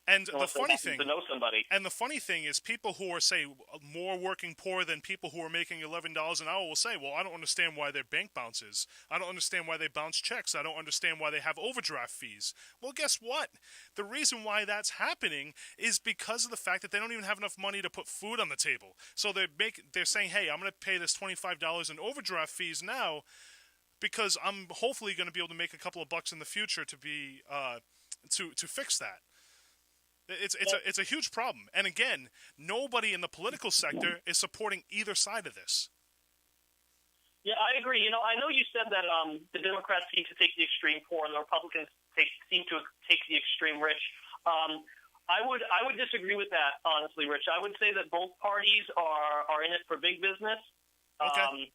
And the funny thing, to know somebody. And the funny thing is, people who are, say, more working poor than people who are making $11 an hour will say, well, I don't understand why their bank bounces. I don't understand why they bounce checks. I don't understand why they have overdraft fees. Well, guess what? The reason why that's happening is because of the fact that they don't even have enough money to put food on the table. So they're saying, hey, I'm going to pay this $25 in overdraft fees now because I'm hopefully going to be able to make a couple of bucks in the future to be to fix that. It's a huge problem. And again, nobody in the political sector is supporting either side of this. Yeah, I agree. I know you said that the Democrats seem to take the extreme poor and the Republicans seem to take the extreme rich. I would disagree with that, honestly, Rich. I would say that both parties are in it for big business. Okay.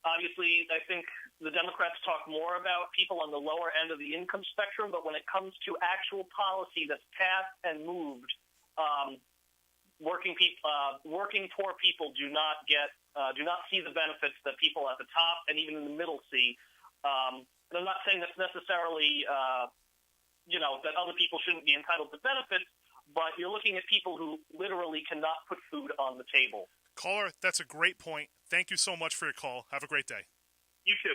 Obviously, I think the Democrats talk more about people on the lower end of the income spectrum, but when it comes to actual policy that's passed and moved, working poor people do not see the benefits that people at the top and even in the middle see. And I'm not saying that's necessarily that other people shouldn't be entitled to benefits, but you're looking at people who literally cannot put food on the table. Caller, that's a great point. Thank you so much for your call. Have a great day. You too.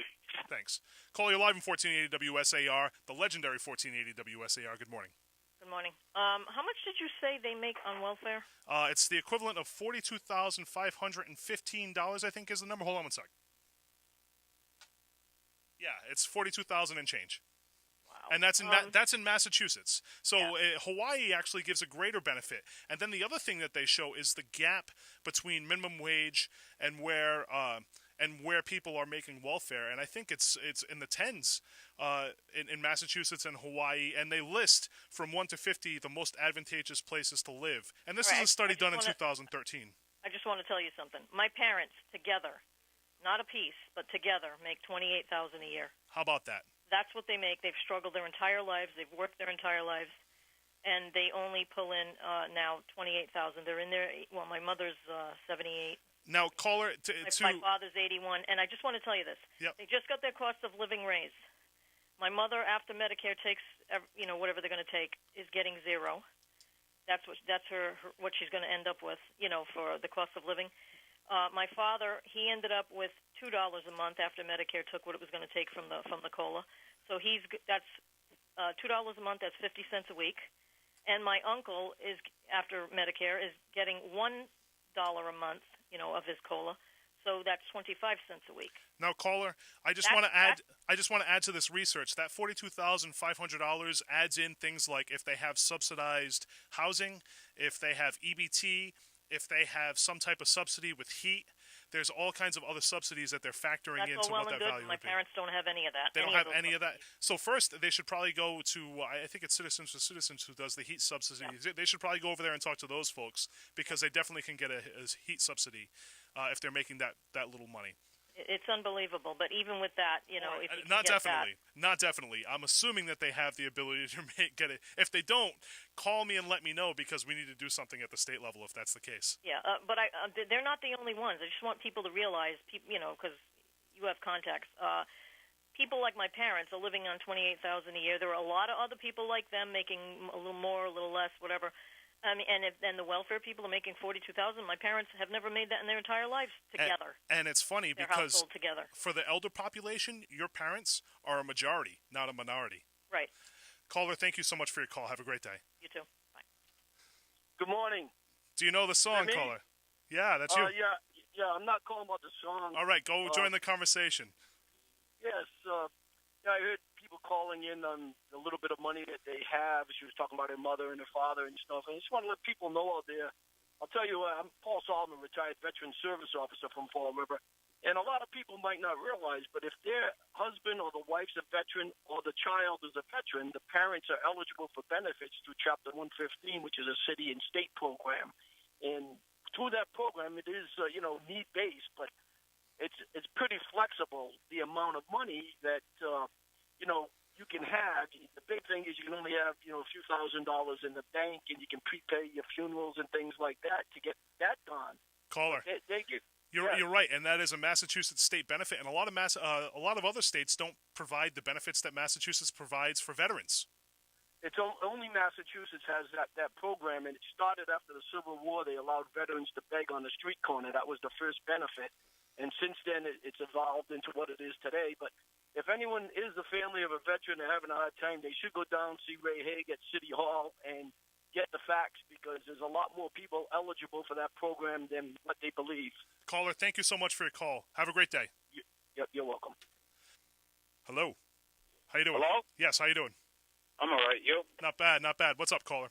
Thanks. Call, you're live in 1480 WSAR, the legendary 1480 WSAR. Good morning. Good morning. How much did you say they make on welfare? It's the equivalent of $42,515, I think is the number. Hold on one sec. Yeah, it's $42,000 and change. And that's in Massachusetts. So Hawaii actually gives a greater benefit. And then the other thing that they show is the gap between minimum wage and where people are making welfare. And I think it's in the tens in Massachusetts and Hawaii. And they list from 1 to 50 the most advantageous places to live. And this is a study done in 2013. I just want to tell you something. My parents together, not a piece, but together, make $28,000 a year. How about that? That's what they make. They've struggled their entire lives. They've worked their entire lives, and they only pull in now $28,000. They're in there. Well, my mother's 78. Now, caller, my father's 81, and I just want to tell you this. Yep. They just got their cost of living raised. My mother, after Medicare takes, whatever they're going to take, is getting zero. That's what she's going to end up with, for the cost of living. My father, he ended up with $2 a month after Medicare took what it was going to take from the COLA. So that's $2 a month. That's 50 cents a week. And my uncle is, after Medicare, is getting $1 a month, of his COLA. So that's 25 cents a week. Now, caller, I just want to add to this research that $42,500 adds in things like if they have subsidized housing, if they have EBT, if they have some type of subsidy with heat. There's all kinds of other subsidies that they're factoring into what that value would be. My parents don't have any of that. They don't have any of that. So first, they should probably go to, I think it's Citizens for Citizens who does the heat subsidy. Yeah. They should probably go over there and talk to those folks because they definitely can get a heat subsidy. if they're making that little money. It's unbelievable, but even with that, if you not can get definitely, not definitely. I'm assuming that they have the ability to get it. If they don't, call me and let me know because we need to do something at the state level if that's the case. Yeah, but they're not the only ones. I just want people to realize, because you have contacts. People like my parents are living on $28,000 a year. There are a lot of other people like them making a little more, a little less, whatever. And the welfare people are making $42,000. My parents have never made that in their entire lives together. And it's funny their because household together. For the elder population, your parents are a majority, not a minority. Right. Caller, thank you so much for your call. Have a great day. You too. Bye. Good morning. Do you know the song, Me? caller? Yeah, that's you. Yeah. I'm not calling about the song. All right, go join the conversation. Yes. I heard people calling in on the little bit of money that they have. She was talking about her mother and her father and stuff. And I just want to let people know out there. I'll tell you, I'm Paul Solomon, retired veteran service officer from Fall River. And a lot of people might not realize, but if their husband or the wife's a veteran or the child is a veteran, the parents are eligible for benefits through Chapter 115, which is a city and state program. And through that program, it is, need-based, but it's pretty flexible, the amount of money that, you can have. The big thing is you can only have, a few $1,000s in the bank, and you can prepay your funerals and things like that to get that done. Caller. You're right, and that is a Massachusetts state benefit, and a lot of other states don't provide the benefits that Massachusetts provides for veterans. It's only Massachusetts has that program, and it started after the Civil War. They allowed veterans to beg on the street corner. That was the first benefit, and since then it's evolved into what it is today. But if anyone is the family of a veteran and having a hard time, they should go down, see Ray Haig at City Hall, and get the facts, because there's a lot more people eligible for that program than what they believe. Caller, thank you so much for your call. Have a great day. You're welcome. Hello. How you doing? Hello? Yes, how you doing? I'm all right. You? Not bad, not bad. What's up, caller?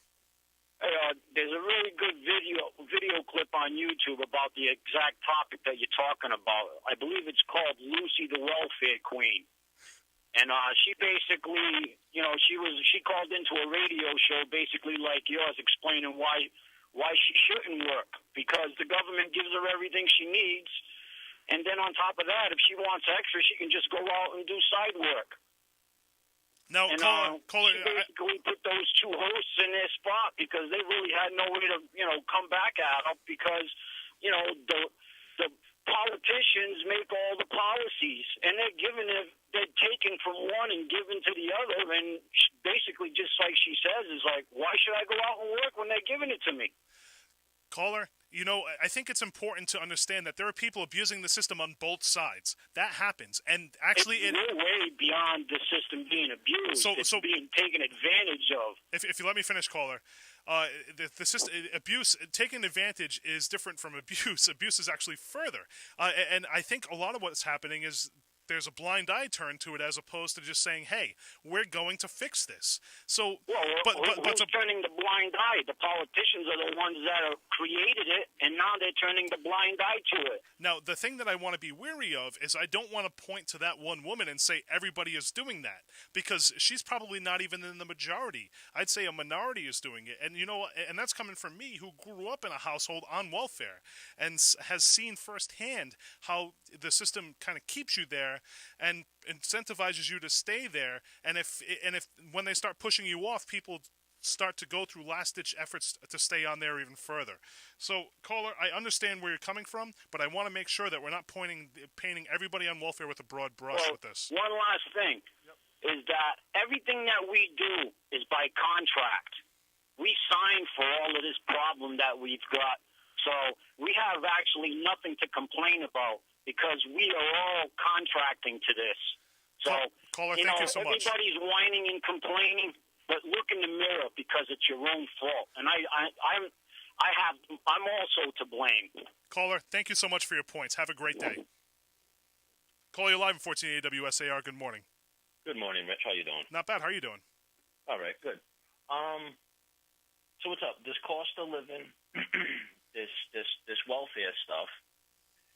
Hey, there's a really good video clip on YouTube about the exact topic that you're talking about. I believe it's called Lucy the Welfare Queen. And she basically, she called into a radio show basically like yours, explaining why she shouldn't work, because the government gives her everything she needs, and then on top of that, if she wants extra, she can just go out and do side work. Now, caller, she basically put those two hosts in their spot because they really had no way to, come back at her, because, the politicians make all the policies, and they're taking from one and giving to the other, and basically, just like she says, is like, why should I go out and work when they're giving it to me? Caller, I think it's important to understand that there are people abusing the system on both sides. That happens, and actually, it's way beyond the system being abused. It's being taken advantage of. If you let me finish, caller, the system abuse, taking advantage is different from abuse. Abuse is actually further, and I think a lot of what's happening is there's a blind eye turn to it, as opposed to just saying, "Hey, we're going to fix this." So, who's turning the blind eye? The politicians are the ones that have created it, and now they're turning the blind eye to it. Now, the thing that I want to be wary of is I don't want to point to that one woman and say everybody is doing that, because she's probably not even in the majority. I'd say a minority is doing it, and and that's coming from me, who grew up in a household on welfare and has seen firsthand how the system kind of keeps you there and incentivizes you to stay there, and if when they start pushing you off, people start to go through last-ditch efforts to stay on there even further. So, caller, I understand where you're coming from, but I want to make sure that we're not painting everybody on welfare with a broad brush with this. One last thing is that everything that we do is by contract. We sign for all of this problem that we've got, so we have actually nothing to complain about, because we are all contracting to this. So, caller, thank you so much. Everybody's whining and complaining, but look in the mirror, because it's your own fault. And I'm also to blame. Caller, thank you so much for your points. Have a great day. Caller, you're live in 1480 WSAR. Good morning. Good morning, Rich. How you doing? Not bad. How are you doing? All right, good. So what's up? This cost of living, this welfare stuff,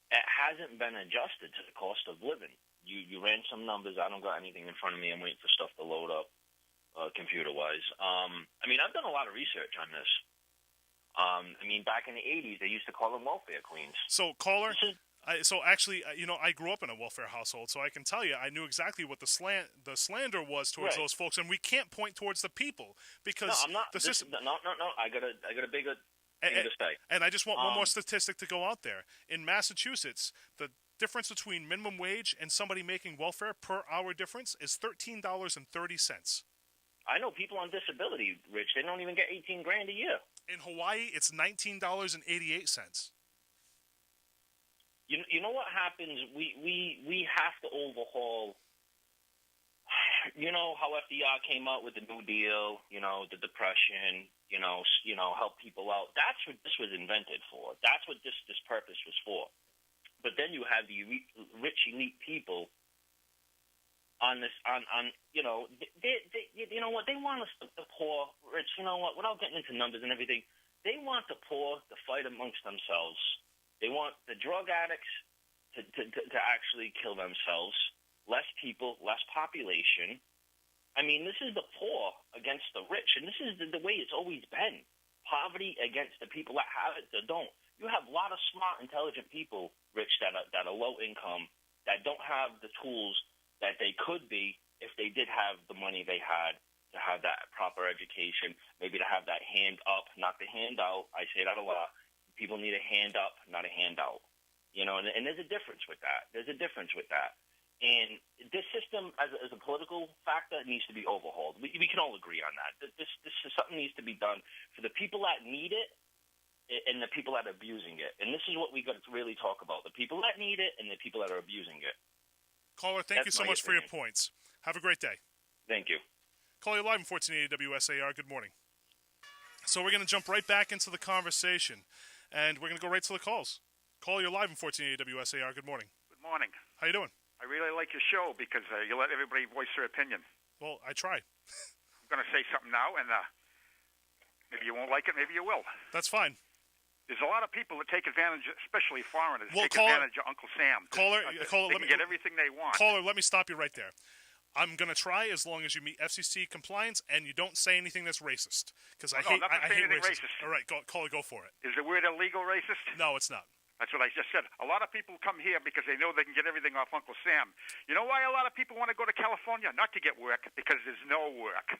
it hasn't been adjusted to the cost of living. You ran some numbers. I don't got anything in front of me. I'm waiting for stuff to load up computer-wise. I've done a lot of research on this. I mean, back in the 80s, they used to call them welfare queens. So, caller, I grew up in a welfare household, so I can tell you I knew exactly what the slander was towards Right. those folks, and we can't point towards the people because No, I'm not. the system. No. I got a bigger thing to say. And I just want one more statistic to go out there. In Massachusetts, the difference between minimum wage and somebody making welfare per hour difference is $13.30. I know people on disability, Rich. They don't even get $18,000 a year. In Hawaii, it's $19.88. You know what happens? We have to overhaul. You know how FDR came out with the New Deal. You know, the Depression. You know, help people out. That's what this was invented for. That's what this purpose was for. But then you have the rich elite people on this you know they you know what they want us the poor, Rich. You know what? Without getting into numbers and everything, they want the poor to fight amongst themselves. They want the drug addicts to actually kill themselves. Less people, less population. I mean, this is the poor against the rich, and this is the way it's always been. Poverty against the people that have it, that don't. You have a lot of smart, intelligent people, Rich, that are low income, that don't have the tools that they could be if they did have the money they had to have that proper education, maybe to have that hand up, not the hand out. I say that a lot. People need a hand up, not a handout. You know, and there's a difference with that. And this system, as a political factor, needs to be overhauled. We can all agree on that. This is something needs to be done for the people that need it and the people that are abusing it. And this is what we got to really talk about: the people that need it and the people that are abusing it. Caller, thank you so much for your points. Have a great day. Thank you. Call you live in 1480 WSAR. Good morning. So we're going to jump right back into the conversation, and we're going to go right to the calls. Call you live in 1480 WSAR. Good morning. Good morning. How you doing? I really like your show because you let everybody voice their opinion. Well, I try. I'm going to say something now, and maybe you won't like it, maybe you will. That's fine. There's a lot of people that take advantage, especially foreigners, advantage of Uncle Sam. Caller, they can get everything they want. Caller, let me stop you right there. I'm going to try as long as you meet FCC compliance and you don't say anything that's racist. Because I hate racist. All right, caller, go for it. Is the word illegal racist? No, it's not. That's what I just said. A lot of people come here because they know they can get everything off Uncle Sam. You know why a lot of people want to go to California? Not to get work, because there's no work.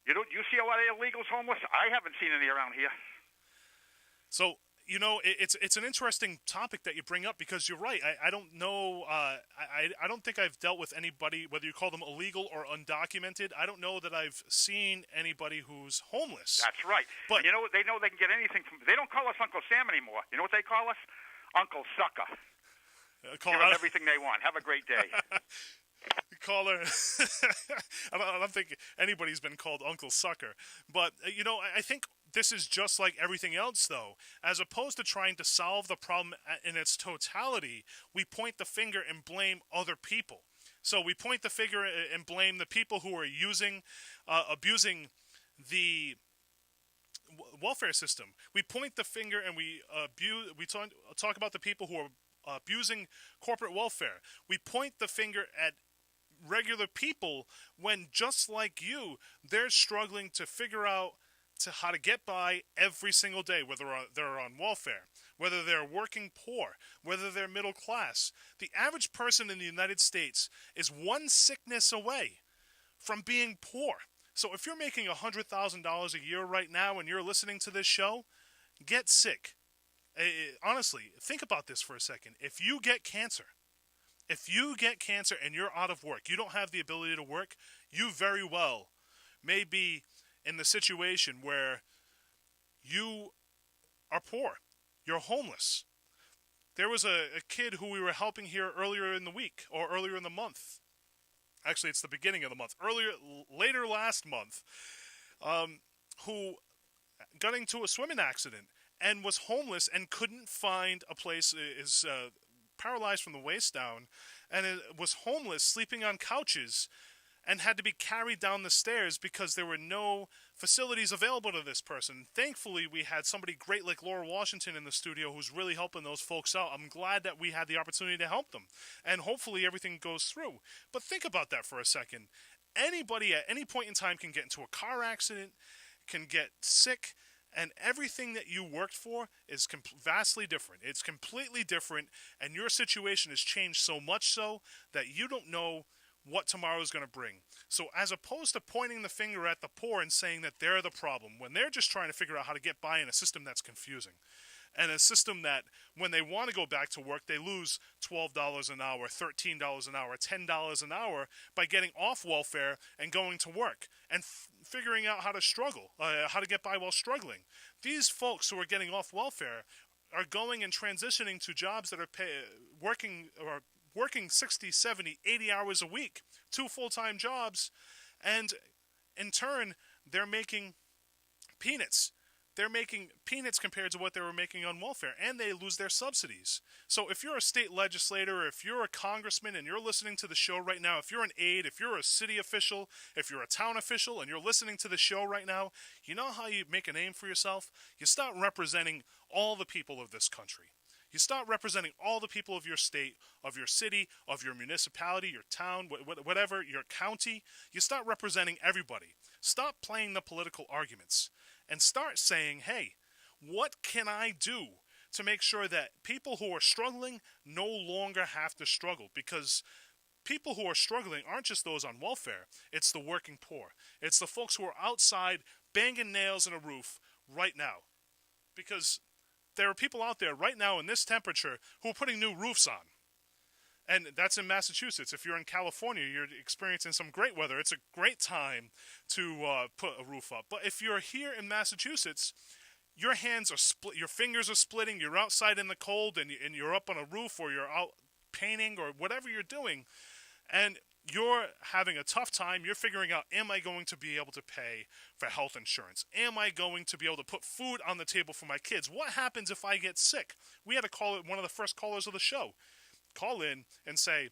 You see a lot of illegals homeless? I haven't seen any around here. So, you know, it's an interesting topic that you bring up because you're right. I don't know. I don't think I've dealt with anybody, whether you call them illegal or undocumented. I don't know that I've seen anybody who's homeless. That's right. But you know, they know they can get anything from. They don't call us Uncle Sam anymore. You know what they call us? Uncle Sucker. Give them everything they want. Have a great day. Caller, I don't think anybody's been called Uncle Sucker. But, you know, I think this is just like everything else, though. As opposed to trying to solve the problem in its totality, we point the finger and blame other people. So we point the finger and blame the people who are abusing the welfare system. We point the finger and we talk about the people who are abusing corporate welfare. We point the finger at regular people when, just like you, they're struggling to figure out how to get by every single day, whether they're on welfare, whether they're working poor, whether they're middle class. The average person in the United States is one sickness away from being poor. So if you're making $100,000 a year right now and you're listening to this show, get sick. Honestly, think about this for a second. If you get cancer and you're out of work, you don't have the ability to work, you very well may be in the situation where you are poor. You're homeless. There was a kid who we were helping here earlier in the week, or earlier in the month. Actually, it's the beginning of the month. Later last month, who got into a swimming accident and was homeless and couldn't find a place, is paralyzed from the waist down, and was homeless, sleeping on couches, and had to be carried down the stairs because there were no facilities available to this person. Thankfully, we had somebody great like Laura Washington in the studio who's really helping those folks out. I'm glad that we had the opportunity to help them, and hopefully everything goes through. But think about that for a second. Anybody at any point in time can get into a car accident, can get sick, And everything that you worked for is vastly different. It's completely different, and your situation has changed so much so that you don't know what tomorrow is going to bring. So as opposed to pointing the finger at the poor and saying that they're the problem, when they're just trying to figure out how to get by in a system that's confusing, and a system that when they want to go back to work, they lose $12 an hour, $13 an hour, $10 an hour by getting off welfare and going to work and figuring out how to struggle, how to get by while struggling. These folks who are getting off welfare are going and transitioning to jobs that are working 60, 70, 80 hours a week, 2 full-time jobs, and in turn, they're making peanuts. They're making peanuts compared to what they were making on welfare, and they lose their subsidies. So if you're a state legislator, or if you're a congressman and you're listening to the show right now, if you're an aide, if you're a city official, if you're a town official and you're listening to the show right now, you know how you make a name for yourself? You start representing all the people of this country. You start representing all the people of your state, of your city, of your municipality, your town, whatever, your county. You start representing everybody. Stop playing the political arguments and start saying, hey, what can I do to make sure that people who are struggling no longer have to struggle? Because people who are struggling aren't just those on welfare. It's the working poor. It's the folks who are outside banging nails in a roof right now. Because there are people out there right now in this temperature who are putting new roofs on. And that's in Massachusetts. If you're in California, you're experiencing some great weather. It's a great time to put a roof up. But if you're here in Massachusetts, your hands are split, your fingers are splitting, you're outside in the cold, and you're up on a roof, or you're out painting, or whatever you're doing, and you're having a tough time. You're figuring out, am I going to be able to pay for health insurance? Am I going to be able to put food on the table for my kids? What happens if I get sick? We had to call it one of the first callers of the show. Call in and say,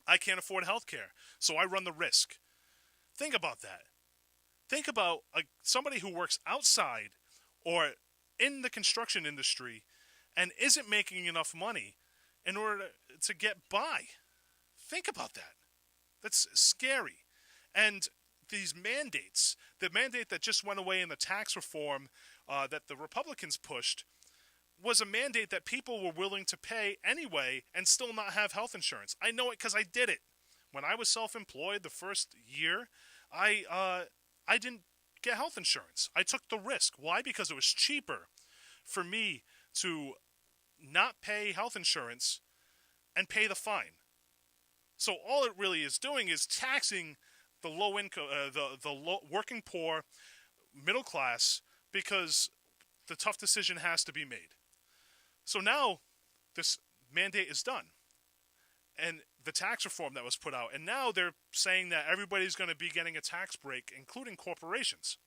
I can't afford health care, so I run the risk. Think about that. Think about somebody who works outside or in the construction industry and isn't making enough money in order to get by. Think about that. That's scary. And these mandates, the mandate that just went away in the tax reform that the Republicans pushed, was a mandate that people were willing to pay anyway and still not have health insurance. I know it because I did it. When I was self-employed the first year, I didn't get health insurance. I took the risk. Why? Because it was cheaper for me to not pay health insurance and pay the fine. So all it really is doing is taxing the low income, the low, working poor, middle class, because the tough decision has to be made. So now this mandate is done, and the tax reform that was put out, and now they're saying that everybody's going to be getting a tax break, including corporations.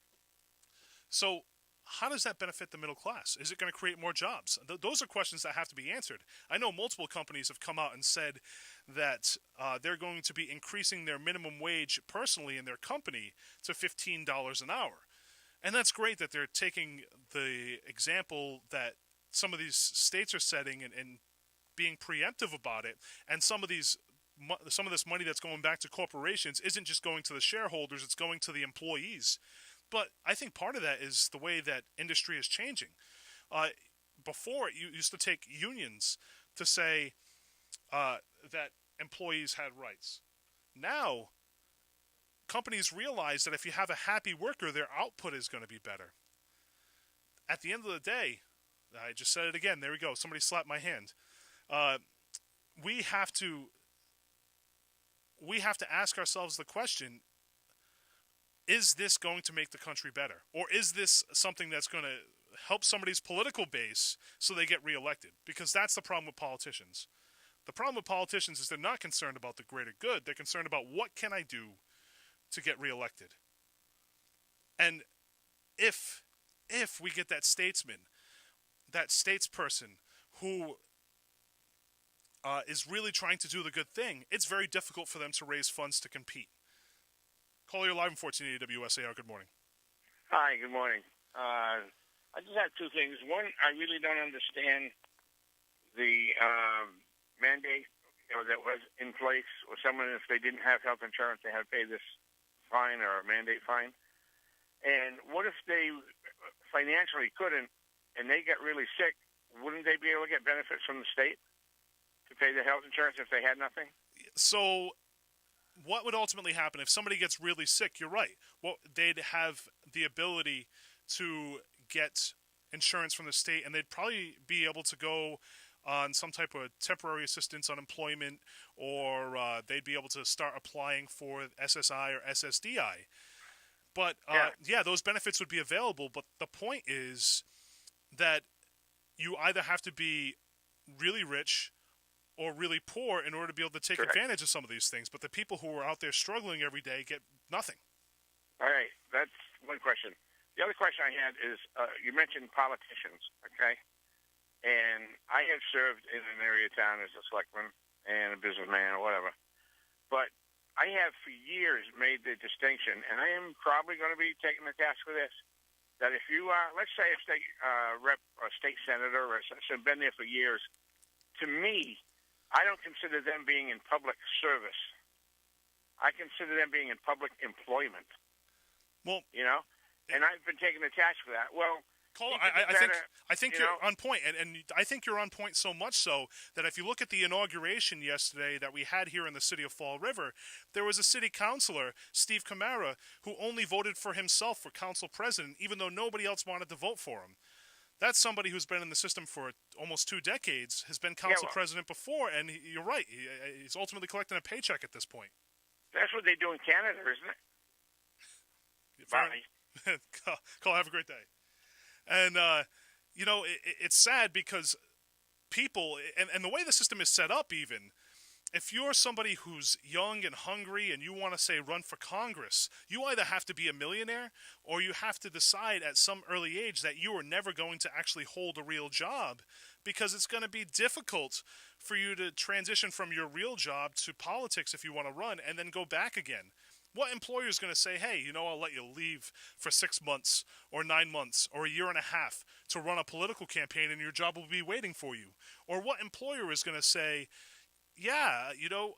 So how does that benefit the middle class? Is it going to create more jobs? Those are questions that have to be answered. I know multiple companies have come out and said that they're going to be increasing their minimum wage personally in their company to $15 an hour. And that's great that they're taking the example that some of these states are setting and being preemptive about it, and some of this money that's going back to corporations isn't just going to the shareholders, it's going to the employees. But I think part of that is the way that industry is changing. Before, you used to take unions to say that employees had rights. Now, companies realize that if you have a happy worker, their output is going to be better. At the end of the day, I just said it again. There we go. Somebody slapped my hand. We have to ask ourselves the question, is this going to make the country better? Or is this something that's going to help somebody's political base so they get reelected? Because that's the problem with politicians. The problem with politicians is they're not concerned about the greater good. They're concerned about what can I do to get reelected. And if we get that statesman, that statesperson who is really trying to do the good thing, it's very difficult for them to raise funds to compete. Caller, you're live in 1480 WSAR. Good morning. Hi, good morning. I just have two things. One, I really don't understand the mandate that was in place, or someone, if they didn't have health insurance, they had to pay this fine or a mandate fine. And what if they financially couldn't, and they get really sick, wouldn't they be able to get benefits from the state to pay their health insurance if they had nothing? So what would ultimately happen if somebody gets really sick? You're right. Well, they'd have the ability to get insurance from the state, and they'd probably be able to go on some type of temporary assistance, unemployment, or they'd be able to start applying for SSI or SSDI. But, yeah, those benefits would be available, but the point is that you either have to be really rich or really poor in order to be able to take advantage of some of these things. But the people who are out there struggling every day get nothing. All right, that's one question. The other question I had is, you mentioned politicians, okay? And I have served in an area town as a selectman and a businessman or whatever. But I have for years made the distinction, and I am probably going to be taking the task for this, that if you are, let's say, a state rep or a state senator or have been there for years, to me, I don't consider them being in public service. I consider them being in public employment. Well, you know, and I've been taking the task for that. Well, Caller, I think you're on point, and I think you're on point so much so that if you look at the inauguration yesterday that we had here in the city of Fall River, there was a city councilor, Steve Camara, who only voted for himself for council president, even though nobody else wanted to vote for him. That's somebody who's been in the system for almost 2 decades, has been council president before, and you're right, he's ultimately collecting a paycheck at this point. That's what they do in Canada, isn't it? Bye. Call, have a great day. And, you know, it's sad because people, and the way the system is set up even, if you're somebody who's young and hungry and you want to, say, run for Congress, you either have to be a millionaire or you have to decide at some early age that you are never going to actually hold a real job, because it's going to be difficult for you to transition from your real job to politics if you want to run and then go back again. What employer is going to say, hey, you know, I'll let you leave for 6 months or 9 months or a year and a half to run a political campaign and your job will be waiting for you? Or what employer is going to say, yeah, you know,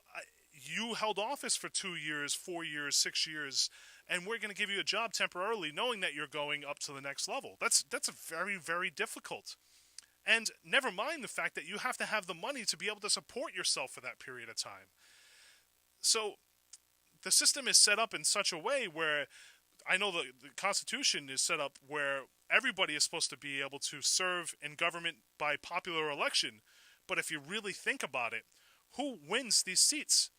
you held office for 2 years, 4 years, 6 years, and we're going to give you a job temporarily knowing that you're going up to the next level. That's very, very difficult. And never mind the fact that you have to have the money to be able to support yourself for that period of time. So the system is set up in such a way where I know the Constitution is set up where everybody is supposed to be able to serve in government by popular election. But if you really think about it, who wins these seats?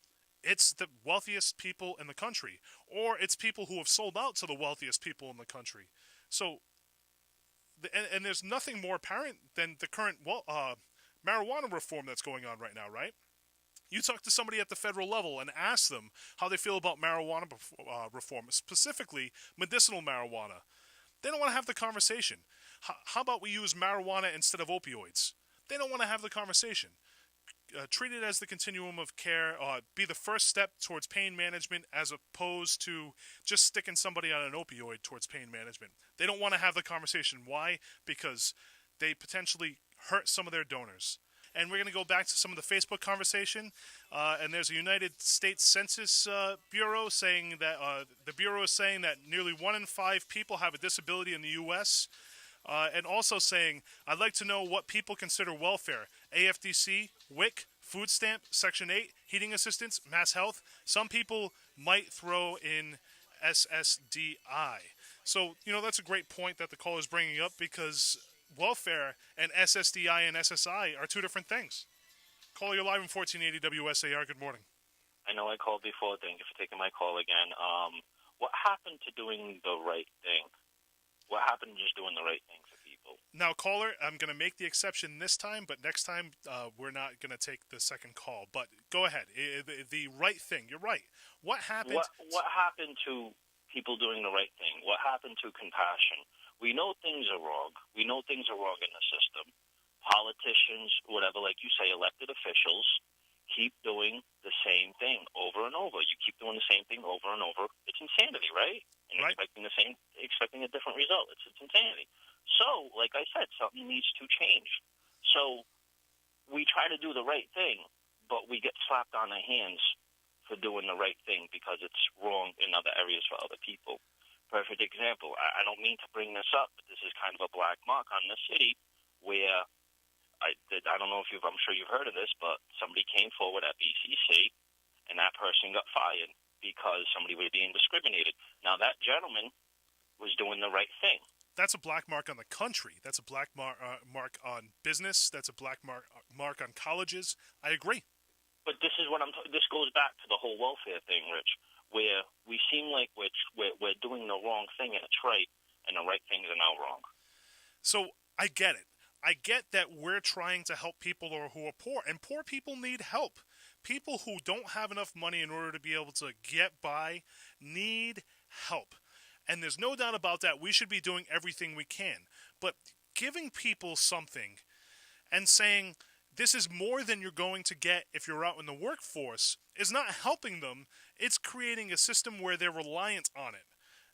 It's the wealthiest people in the country, or it's people who have sold out to the wealthiest people in the country. So, and there's nothing more apparent than the current marijuana reform that's going on right now, right? You talk to somebody at the federal level and ask them how they feel about marijuana reform, specifically medicinal marijuana. They don't want to have the conversation. How about we use marijuana instead of opioids? They don't want to have the conversation. Treat it as the continuum of care, be the first step towards pain management as opposed to just sticking somebody on an opioid towards pain management. They don't want to have the conversation. Why? Because they potentially hurt some of their donors. And we're going to go back to some of the Facebook conversation. And there's a United States Census Bureau saying that the Bureau is saying that nearly 1 in 5 people have a disability in the U.S. And also saying, I'd like to know what people consider welfare. AFDC, WIC, food stamp, Section 8, heating assistance, mass health. Some people might throw in SSDI. So, you know, that's a great point that the caller is bringing up, because welfare and SSDI and SSI are 2 different things. Caller, you're live in 1480 WSAR. Good morning. I know I called before. Thank you for taking my call again. What happened to doing the right thing? What happened to just doing the right thing for people? Now, caller, I'm going to make the exception this time, but next time we're not going to take the second call. But go ahead. The right thing. You're right. What happened? What happened to people doing the right thing? What happened to compassion? We know things are wrong. We know things are wrong in the system. Politicians, whatever, like you say, elected officials, keep doing the same thing over and over. You keep doing the same thing over and over. It's insanity, right? And right. expecting a different result. It's insanity. So, like I said, something needs to change. So we try to do the right thing, but we get slapped on the hands for doing the right thing because it's wrong in other areas for other people. Perfect example. I don't mean to bring this up, but this is kind of a black mark on the city where I don't know if I'm sure you've heard of this, but somebody came forward at BCC, and that person got fired because somebody was being discriminated. Now, that gentleman was doing the right thing. That's a black mark on the country. That's a black mark on business. That's a black mark on colleges. I agree. But this is what this goes back to the whole welfare thing, Rich, where we seem like we're doing the wrong thing and it's right, and the right things are now wrong. So I get it. I get that we're trying to help people who are poor, and poor people need help. People who don't have enough money in order to be able to get by need help. And there's no doubt about that. We should be doing everything we can. But giving people something and saying this is more than you're going to get if you're out in the workforce is not helping them. It's creating a system where they're reliant on it.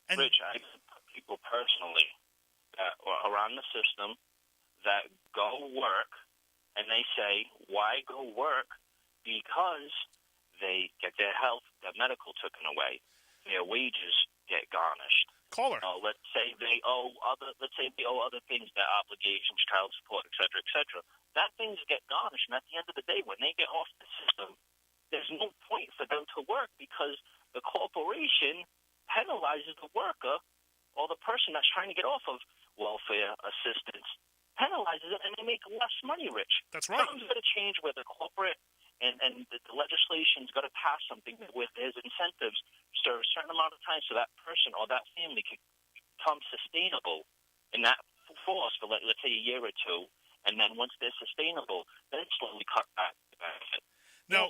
And Rich, I know people personally that are around the system that go work, and they say, why go work? Because they get their health, their medical taken away, their wages get garnished. Caller. Let's say they owe other things, their obligations, child support, et cetera, that things get garnished, and at the end of the day, when they get off the system, there's no point for them to work because the corporation penalizes the worker or the person that's trying to get off of welfare assistance, penalizes it, and they make less money, Rich. That's right. Something's got to change where the corporate and the legislation's got to pass something where there's incentives for a certain amount of time so that person or that family can become sustainable in that force for, let's say, a year or two, and then once they're sustainable, then slowly cut back the benefit. Now,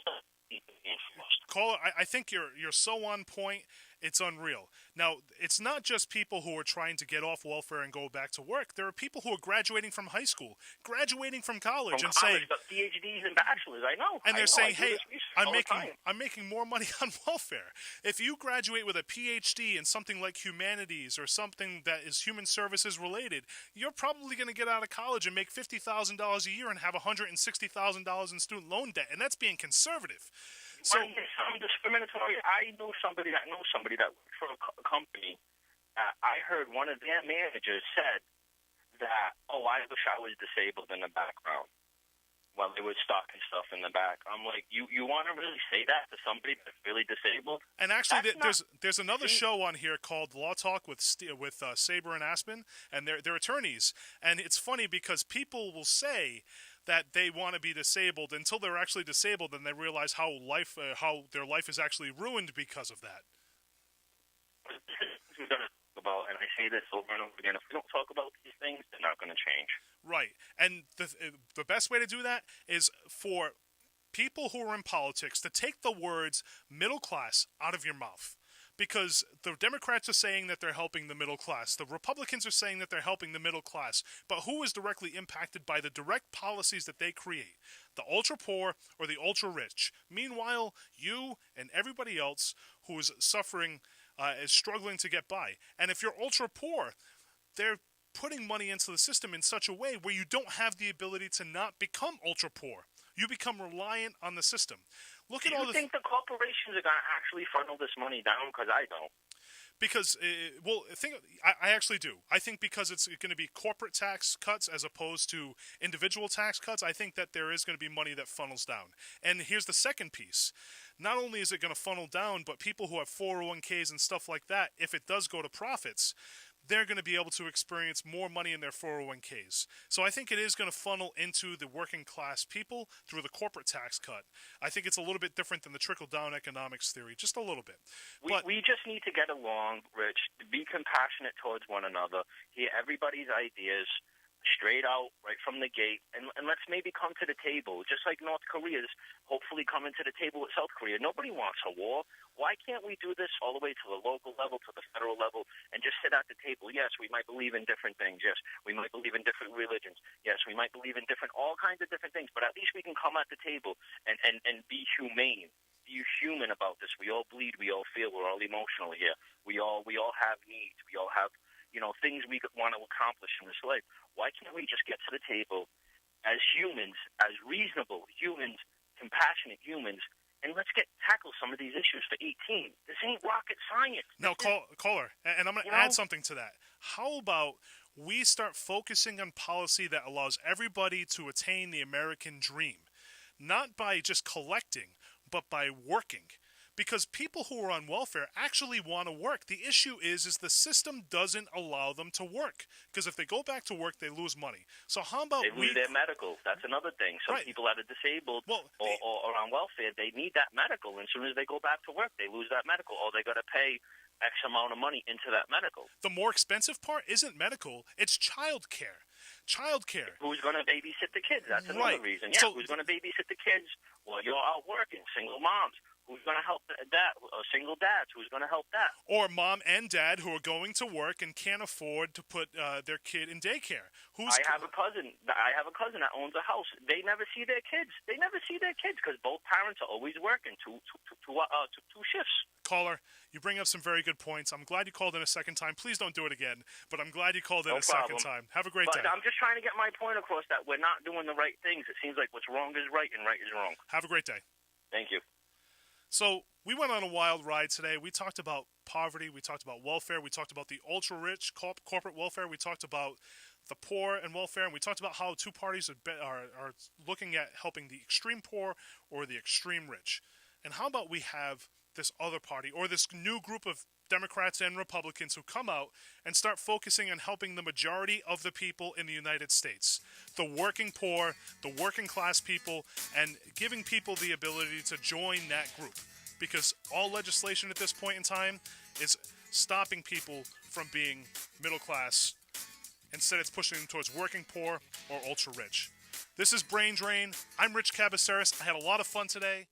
caller, I think you're so on point. It's unreal. Now, it's not just people who are trying to get off welfare and go back to work. There are people who are graduating from high school, graduating from college, and saying, but PhDs and bachelors, I know. And they're saying, hey, I'm I'm making more money on welfare. If you graduate with a PhD in something like humanities or something that is human services related, you're probably going to get out of college and make $50,000 a year and have $160,000 in student loan debt, and that's being conservative. So I'm discriminatory. I know somebody that works for a company. I heard one of their managers said that, I wish I was disabled in the background while they were stocking stuff in the back. I'm like, you want to really say that to somebody that's really disabled? And actually, there's another show on here called Law Talk with Saber and Aspen, and they're attorneys. And it's funny because people will say that they want to be disabled until they're actually disabled, and they realize how their life is actually ruined because of that. And I say this over and over again, if we don't talk about these things, they're not going to change. Right. And the best way to do that is for people who are in politics to take the words middle class out of your mouth. Because the Democrats are saying that they're helping the middle class. The Republicans are saying that they're helping the middle class. But who is directly impacted by the direct policies that they create? The ultra-poor or the ultra-rich. Meanwhile, you and everybody else who is suffering is struggling to get by. And if you're ultra-poor, they're putting money into the system in such a way where you don't have the ability to not become ultra-poor. You become reliant on the system. Do you think the corporations are going to actually funnel this money down? Because I don't. Because, I actually do. I think because it's going to be corporate tax cuts as opposed to individual tax cuts, I think that there is going to be money that funnels down. And here's the second piece. Not only is it going to funnel down, but people who have 401ks and stuff like that, if it does go to profits, they're going to be able to experience more money in their 401ks. So I think it is going to funnel into the working class people through the corporate tax cut. I think it's a little bit different than the trickle-down economics theory, just a little bit. We just need to get along, Rich, be compassionate towards one another, hear everybody's ideas straight out, right from the gate, and let's maybe come to the table, just like North Korea's hopefully coming to the table with South Korea. Nobody wants a war. Why can't we do this all the way to the local level, to the federal level, and just sit at the table? Yes, we might believe in different things. Yes, we might believe in different religions. Yes, we might believe in all kinds of different things, but at least we can come at the table and be humane. Be human about this. We all bleed. We all feel. We're all emotional here. We all have needs. We all have things we want to accomplish in this life. Why can't we just get to the table as humans, as reasonable humans, compassionate humans, and let's tackle some of these issues for 18. This ain't rocket science. Now, caller, and I'm going to add something to that. How about we start focusing on policy that allows everybody to attain the American dream, not by just collecting, but by working? Because people who are on welfare actually want to work. The issue is the system doesn't allow them to work. Because if they go back to work, they lose money. So how about they lose their medical? That's another thing. Some people that are disabled or on welfare, they need that medical. And as soon as they go back to work, they lose that medical, or they got to pay X amount of money into that medical. The more expensive part isn't medical; it's child care. Child care. Who's going to babysit the kids? That's another reason. Yeah, who's going to babysit the kids while you're out working? Single moms. Who's going to help that? Single dads. Who's going to help that? Or mom and dad who are going to work and can't afford to put their kid in daycare. I have a cousin that owns a house. They never see their kids. Because both parents are always working two shifts. Caller, you bring up some very good points. I'm glad you called in a second time. Please don't do it again. But I'm glad you called in a second time. Have a great day. I'm just trying to get my point across that we're not doing the right things. It seems like what's wrong is right and right is wrong. Have a great day. Thank you. So we went on a wild ride today. We talked about poverty. We talked about welfare. We talked about the ultra-rich corporate welfare. We talked about the poor and welfare. And we talked about how two parties are looking at helping the extreme poor or the extreme rich. And how about we have this other party or this new group of Democrats and Republicans who come out and start focusing on helping the majority of the people in the United States, the working poor, the working class people, and giving people the ability to join that group. Because all legislation at this point in time is stopping people from being middle class. Instead, it's pushing them towards working poor or ultra rich. This is Brain Drain. I'm Rich Cabeceiras. I had a lot of fun today.